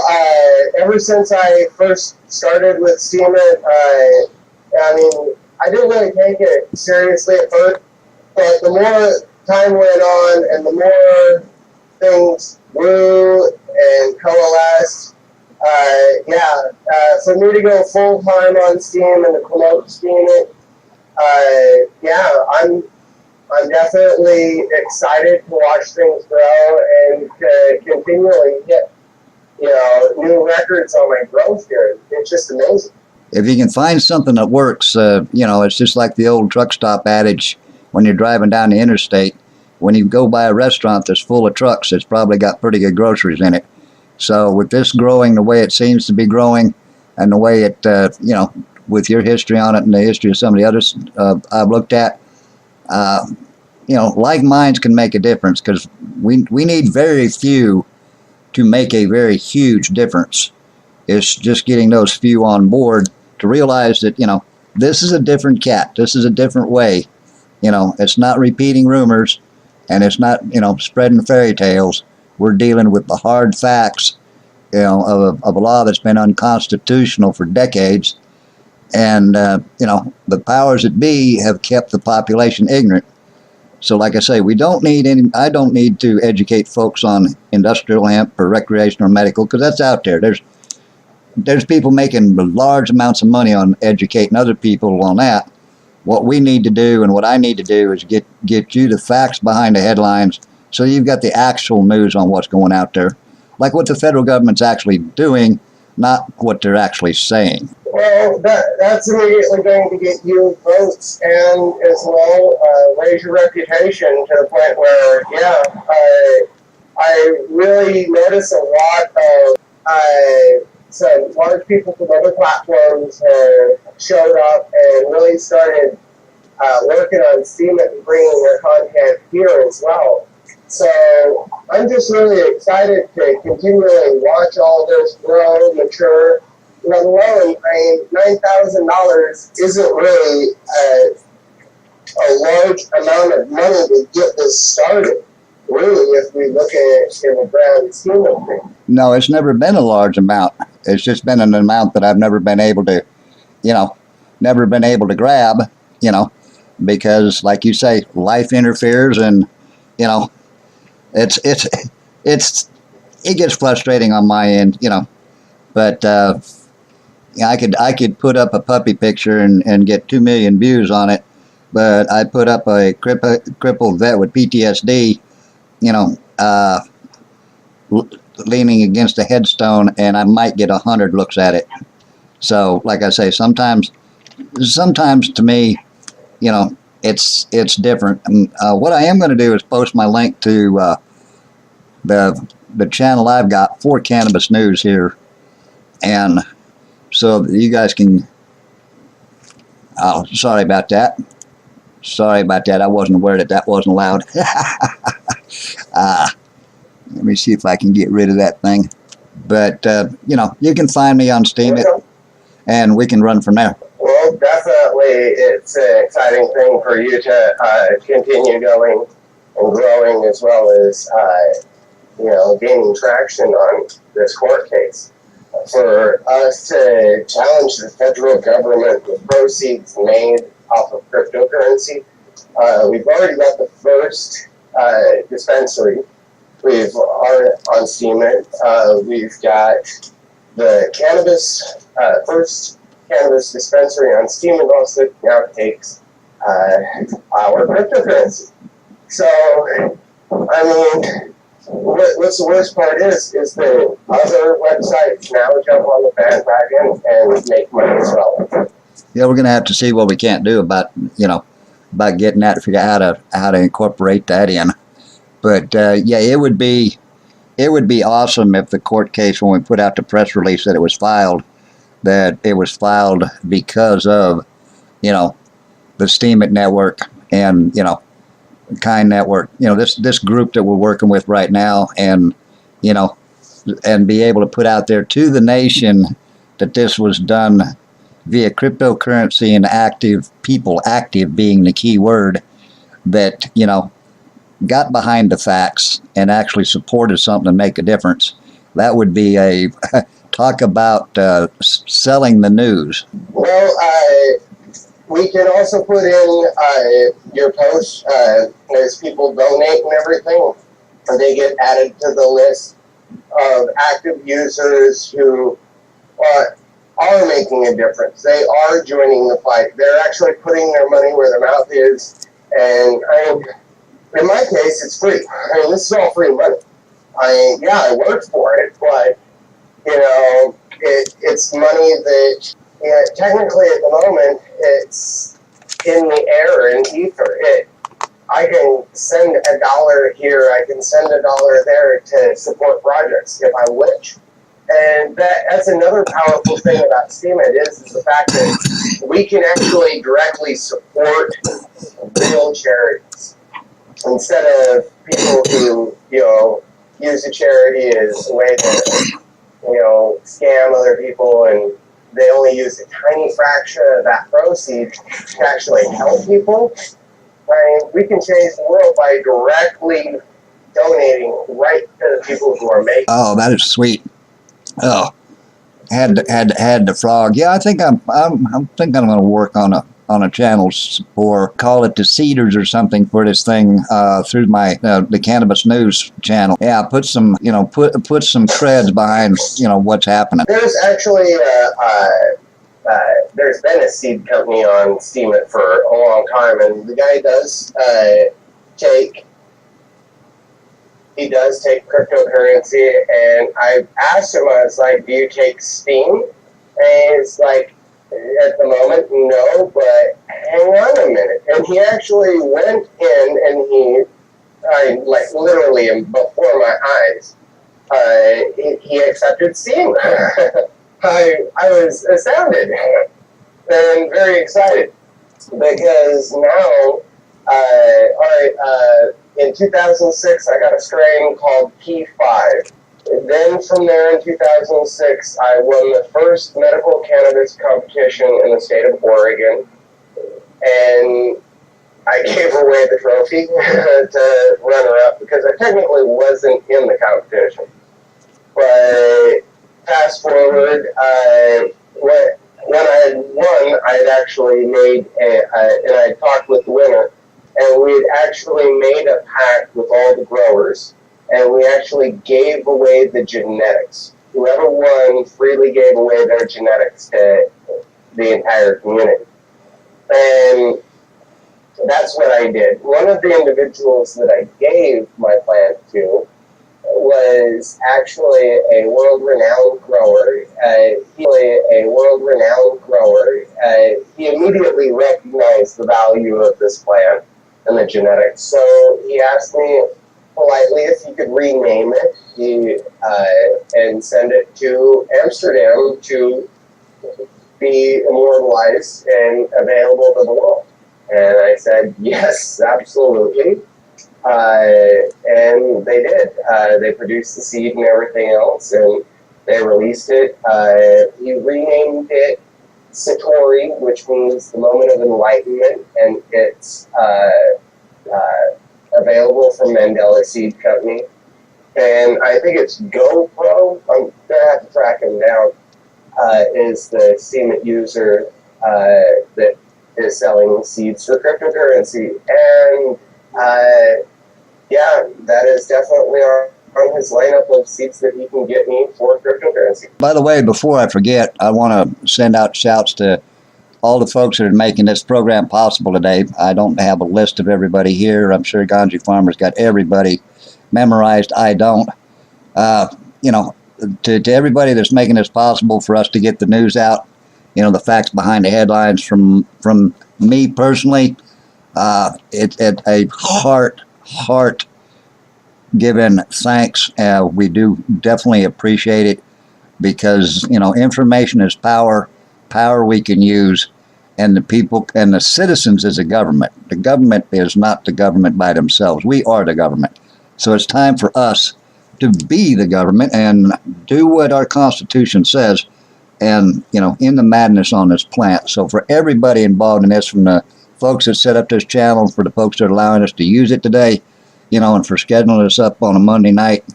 ever since I first started with Steam It, I didn't really take it seriously at first, but the more time went on and the more things grew and coalesced, for me to go full time on Steam and to promote Steam It, I'm definitely excited to watch things grow and to continually hit, new records on my growth here. It's just amazing. If you can find something that works, it's just like the old truck stop adage when you're driving down the interstate. When you go by a restaurant that's full of trucks, it's probably got pretty good groceries in it. So with this growing the way it seems to be growing and the way it, with your history on it and the history of some of the others I've looked at, like minds can make a difference, because we need very few to make a very huge difference. It's just getting those few on board to realize that, this is a different cat. This is a different way. It's not repeating rumors, and it's not, spreading fairy tales. We're dealing with the hard facts, of a law that's been unconstitutional for decades. And, the powers that be have kept the population ignorant. So like I say, I don't need to educate folks on industrial hemp or recreational or medical, because that's out there. There's people making large amounts of money on educating other people on that. What we need to do, and what I need to do, is get you the facts behind the headlines, so you've got the actual news on what's going out there, like what the federal government's actually doing, not what they're actually saying. Well, that's immediately going to get you votes and as well raise your reputation to the point where, I really notice a lot of some large people from other platforms showed up and really started working on Steam It and bringing their content here as well. So I'm just really excited to continually watch all this grow, mature. Let alone, $9,000 isn't really a large amount of money to get this started. Really, if we look at it in the grand scheme of things. No, it's never been a large amount. It's just been an amount that I've never been able to, grab, because, like you say, life interferes, and it gets frustrating on my end, but. I could put up a puppy picture and get 2 million views on it, but I put up a crippled vet with PTSD, leaning against a headstone, and I might get 100 looks at it. So, like I say, sometimes to me, it's different. And, what I am going to do is post my link to the channel I've got for Cannabis News here, and so you guys can. Oh, sorry about that. I wasn't aware that wasn't allowed. Let me see if I can get rid of that thing. But, you can find me on Steam It, and we can run from there. Well, definitely it's an exciting thing for you to continue going and growing, as well as, gaining traction on this court case. For us to challenge the federal government with proceeds made off of cryptocurrency, we've already got the first dispensary. We've on Steam It. We've got the first cannabis dispensary on Steam It also now takes our cryptocurrency. So, what's the worst part is the other websites now jump on the bandwagon and make money as well. Yeah, we're going to have to see what we can't do about, about getting that, figure out how to incorporate that in. But yeah, it would be awesome if the court case, when we put out the press release that it was filed because of, you know, the Steam It Network and, you know, Kind Network, you know, this group that we're working with right now, and, you know, and be able to put out there to the nation that this was done via cryptocurrency and active being the key word, that, you know, got behind the facts and actually supported something to make a difference. That would be a talk about selling the news. Well, we can also put in your post as people donate and everything, and they get added to the list of active users who are making a difference. They are joining the fight. They're actually putting their money where their mouth is. And in my case, it's free. I mean, this is all free money. I worked for it, but, you know, it's money that, technically at the moment, it's in the air and ether. I can send $1 here, I can send $1 there to support projects if I wish. And that's another powerful thing about SteamIt is the fact that we can actually directly support real charities instead of people who, you know, use a charity as a way to, you know, scam other people, and they only use a tiny fraction of that proceed to actually help people. I mean, we can change the world by directly donating right to the people who are making. Oh, that is sweet. Oh, had the frog. Yeah, I think I'm thinking I'm going to work on a channel, or call it the Cedars or something, for this thing through my the Cannabis News channel. Yeah, put some, you know, put some creds behind, you know, what's happening. There's actually there's been a seed company on SteamIt for a long time, and the guy does take cryptocurrency, and I asked him, I was like, do you take Steam? And he's like, at the moment, no, but hang on a minute. And he actually went in and like literally before my eyes, he accepted Steam. I was astounded and very excited, because now, in 2006, I got a strain called P5. Then from there in 2006, I won the first medical cannabis competition in the state of Oregon. And I gave away the trophy to runner-up because I technically wasn't in the competition. But fast forward, when I had won, I had actually made and I had talked with the winner, and we had actually made a pact with all the growers, and we actually gave away the genetics. Whoever won freely gave away their genetics to the entire community. And that's what I did. One of the individuals that I gave my plant to was actually a world-renowned grower. He immediately recognized the value of this plant and the genetics. So he asked me politely if he could rename it and send it to Amsterdam to be immortalized and available to the world. And I said, yes, absolutely. And they did. They produced the seed and everything else, and they released it. He renamed it Satori, which means the moment of enlightenment, and it's available from Mandela Seed Company. And I think it's GoPro, I'm going to have to track him down, is the SteamIt user that is selling seeds for cryptocurrency. And yeah, that is definitely on his lineup of seeds that he can get me for cryptocurrency. By the way, before I forget, I want to send out shouts to all the folks that are making this program possible today. I don't have a list of everybody here. I'm sure Ganji Farmer's got everybody memorized. I don't. You know, to everybody that's making this possible for us to get the news out, you know, the facts behind the headlines from me personally, It's a heart given thanks. We do definitely appreciate it because, information is power, power we can use, and the people and the citizens is a government. The government is not the government by themselves. We are the government. So it's time for us to be the government and do what our Constitution says and, in the madness on this plant. So for everybody involved in this, from the folks that set up this channel, for the folks that are allowing us to use it today, and for scheduling us up on a Monday night,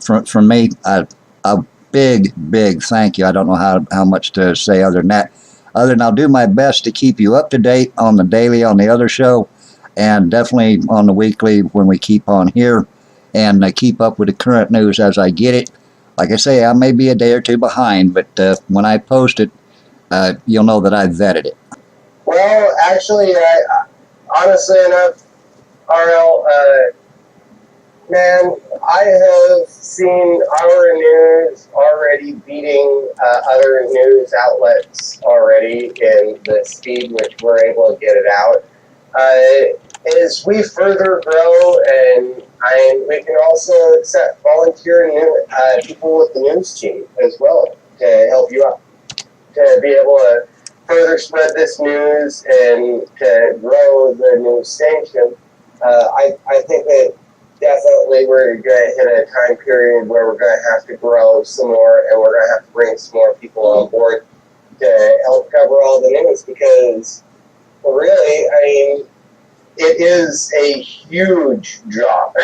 from me, a big thank you. I don't know how much to say other than that. Other than I'll do my best to keep you up to date on the daily on the other show, and definitely on the weekly when we keep on here, and keep up with the current news as I get it. Like I say, I may be a day or two behind, but when I post it, you'll know that I vetted it. Well, actually, honestly enough, RL, man, I have seen our news already beating other news outlets already in the speed which we're able to get it out. As we further grow, and we can also accept volunteer people with the news team as well to help you out, to be able to further spread this news and to grow the news station. I think that definitely we're going to hit a time period where we're going to have to grow some more, and we're going to have to bring some more people on board to help cover all the news, because really, it is a huge job,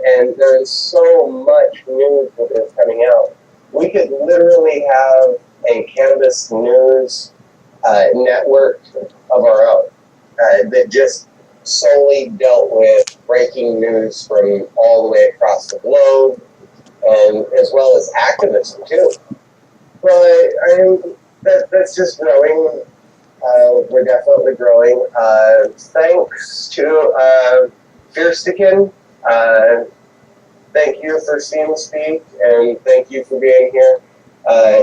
and there's so much news that is coming out. We could literally have a cannabis news network of our own that just solely dealt with breaking news from all the way across the globe, and as well as activism too. But that's just growing. We're definitely growing. Thanks to Fierstikin. Thank you for seeing me speak, and thank you for being here.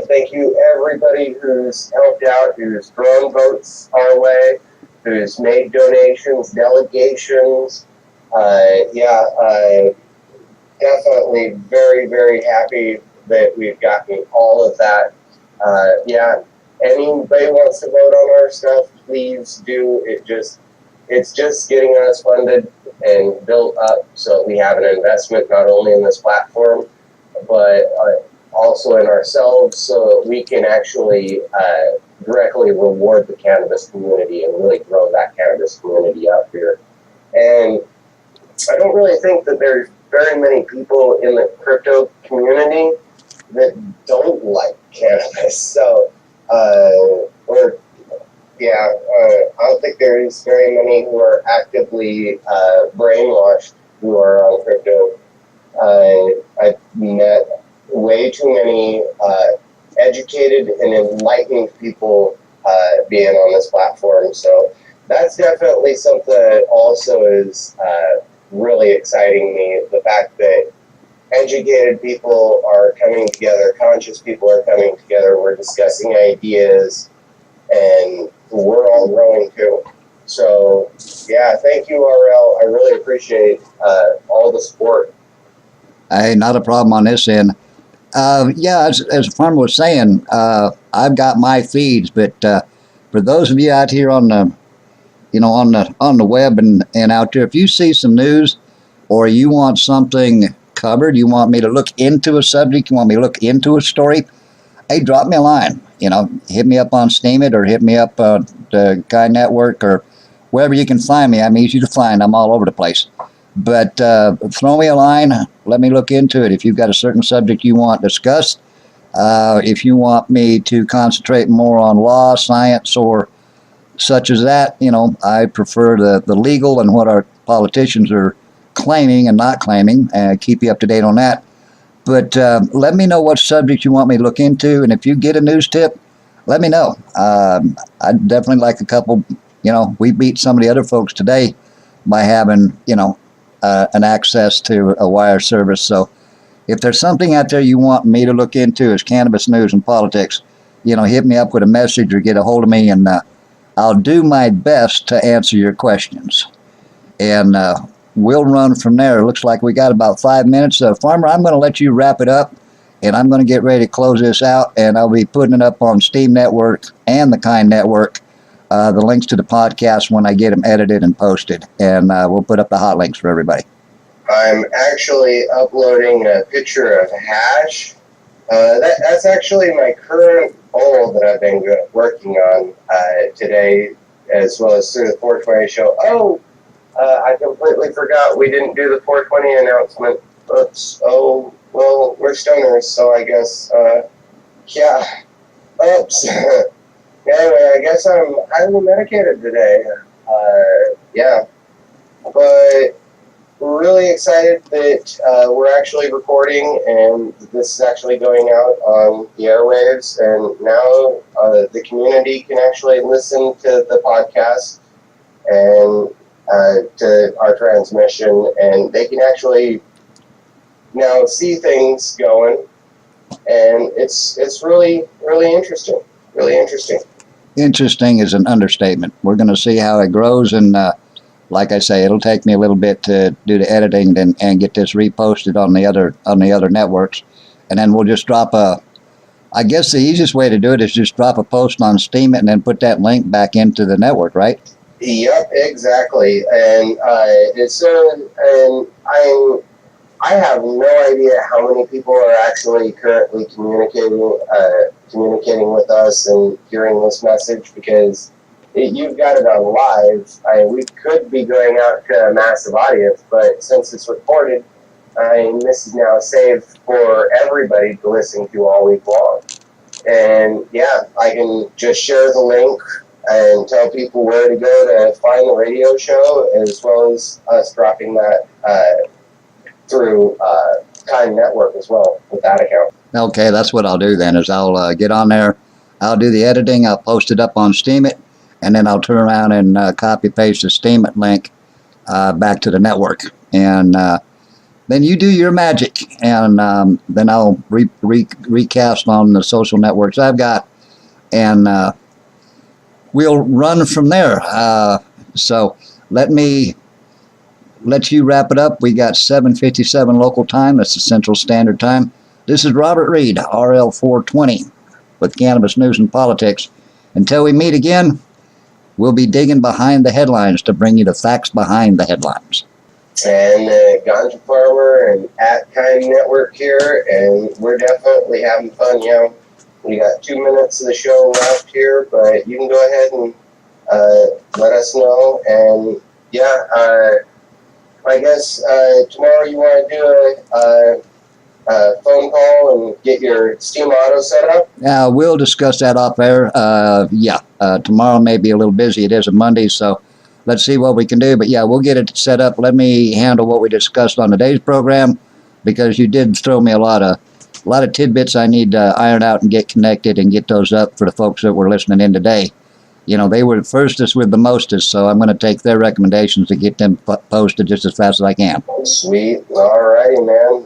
Thank you everybody who's helped out, who's thrown votes our way, who's made donations, delegations. Definitely very, very happy that we've gotten all of that. Anybody wants to vote on our stuff, please do. It's just getting us funded and built up so that we have an investment not only in this platform, but also in ourselves, so that we can actually directly reward the cannabis community and really grow that cannabis community up here. And I don't really think that there's very many people in the crypto community that don't like cannabis. So, I don't think there's very many who are actively brainwashed who are on crypto. I've met way too many educated and enlightened people being on this platform. So that's definitely something that also is really exciting me. The fact that educated people are coming together, conscious people are coming together, we're discussing ideas, and we're all growing too. So, yeah, thank you, RL. I really appreciate all the support. Hey, not a problem on this end. As Farmer was saying, I've got my feeds, but for those of you out here on the, on the web and out there, if you see some news or you want something covered, you want me to look into a subject, you want me to look into a story, hey, drop me a line. Hit me up on Steemit or hit me up the Guy Network or wherever you can find me. I'm easy to find. I'm all over the place. But throw me a line. Let me look into it. If you've got a certain subject you want discussed, if you want me to concentrate more on law, science, or such as that, I prefer the legal and what our politicians are claiming and not claiming, and keep you up to date on that. But let me know what subject you want me to look into, and if you get a news tip, let me know. I'd definitely like a couple. We beat some of the other folks today by having, an access to a wire service. So if there's something out there you want me to look into as cannabis news and politics, hit me up with a message or get a hold of me, and I'll do my best to answer your questions. And we'll run from there. It looks like we got about 5 minutes. Farmer, I'm going to let you wrap it up, and I'm going to get ready to close this out, and I'll be putting it up on Steam Network and the Kind Network, the links to the podcast when I get them edited and posted, and we'll put up the hot links for everybody. I'm actually uploading a picture of hash. That's actually my current bowl that I've been working on today, as well as through the 420 show. Oh, I completely forgot we didn't do the 420 announcement. Oops. Oh, well, we're stoners, so I guess, yeah. Oops. Anyway, I guess I'm highly medicated today. Yeah. But we're really excited that we're actually recording and this is actually going out on the airwaves, and now the community can actually listen to the podcast and to our transmission, and they can actually now see things going, and it's really interesting. Really interesting. Interesting is an understatement. We're going to see how it grows, and like I say, it'll take me a little bit to do the editing and get this reposted on the other networks, and then we'll just drop a. I guess the easiest way to do it is just drop a post on Steam and then put that link back into the network, right? Yep, exactly. And I have no idea how many people are actually currently communicating with us and hearing this message, because you've got it on live. We could be going out to a massive audience, but since it's recorded, this is now saved for everybody to listen to all week long. And yeah, I can just share the link and tell people where to go to find the radio show, as well as us dropping that through Kind Network as well with that account. Okay, that's what I'll do then, is I'll get on there, I'll do the editing, I'll post it up on Steemit, and then I'll turn around and copy paste the Steemit link back to the network. And then you do your magic, and then I'll recast on the social networks I've got, and we'll run from there. So let you wrap it up. We got 7:57 local time. That's the Central Standard Time. This is Robert Reed, RL 420, with Cannabis News and Politics. Until we meet again, we'll be digging behind the headlines to bring you the facts behind the headlines. And Ganja Farmer and at Kind Network here, and we're definitely having fun. Yeah, we got 2 minutes of the show left here, but you can go ahead and let us know. And yeah, I guess tomorrow you want to do a phone call and get your Steam Auto set up? We'll discuss that off air. Tomorrow may be a little busy. It is a Monday, so let's see what we can do. But yeah, we'll get it set up. Let me handle what we discussed on today's program, because you did throw me a lot of tidbits I need to iron out and get connected and get those up for the folks that were listening in today. You know, they were firstest with the mostest, so I'm going to take their recommendations to get them posted just as fast as I can. Sweet. Alrighty, man.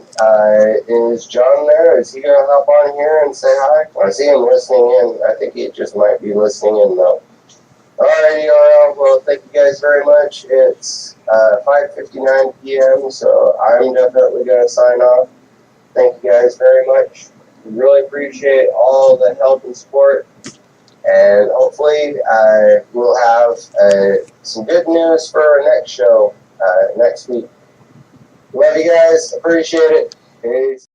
Is John there? Is he going to hop on here and say hi? I see him listening in. I think he just might be listening in, though. Alrighty, well, thank you guys very much. It's 5:59 p.m., so I'm definitely going to sign off. Thank you guys very much. We really appreciate all the help and support. And hopefully we'll have some good news for our next show next week. Love you guys. Appreciate it. Peace.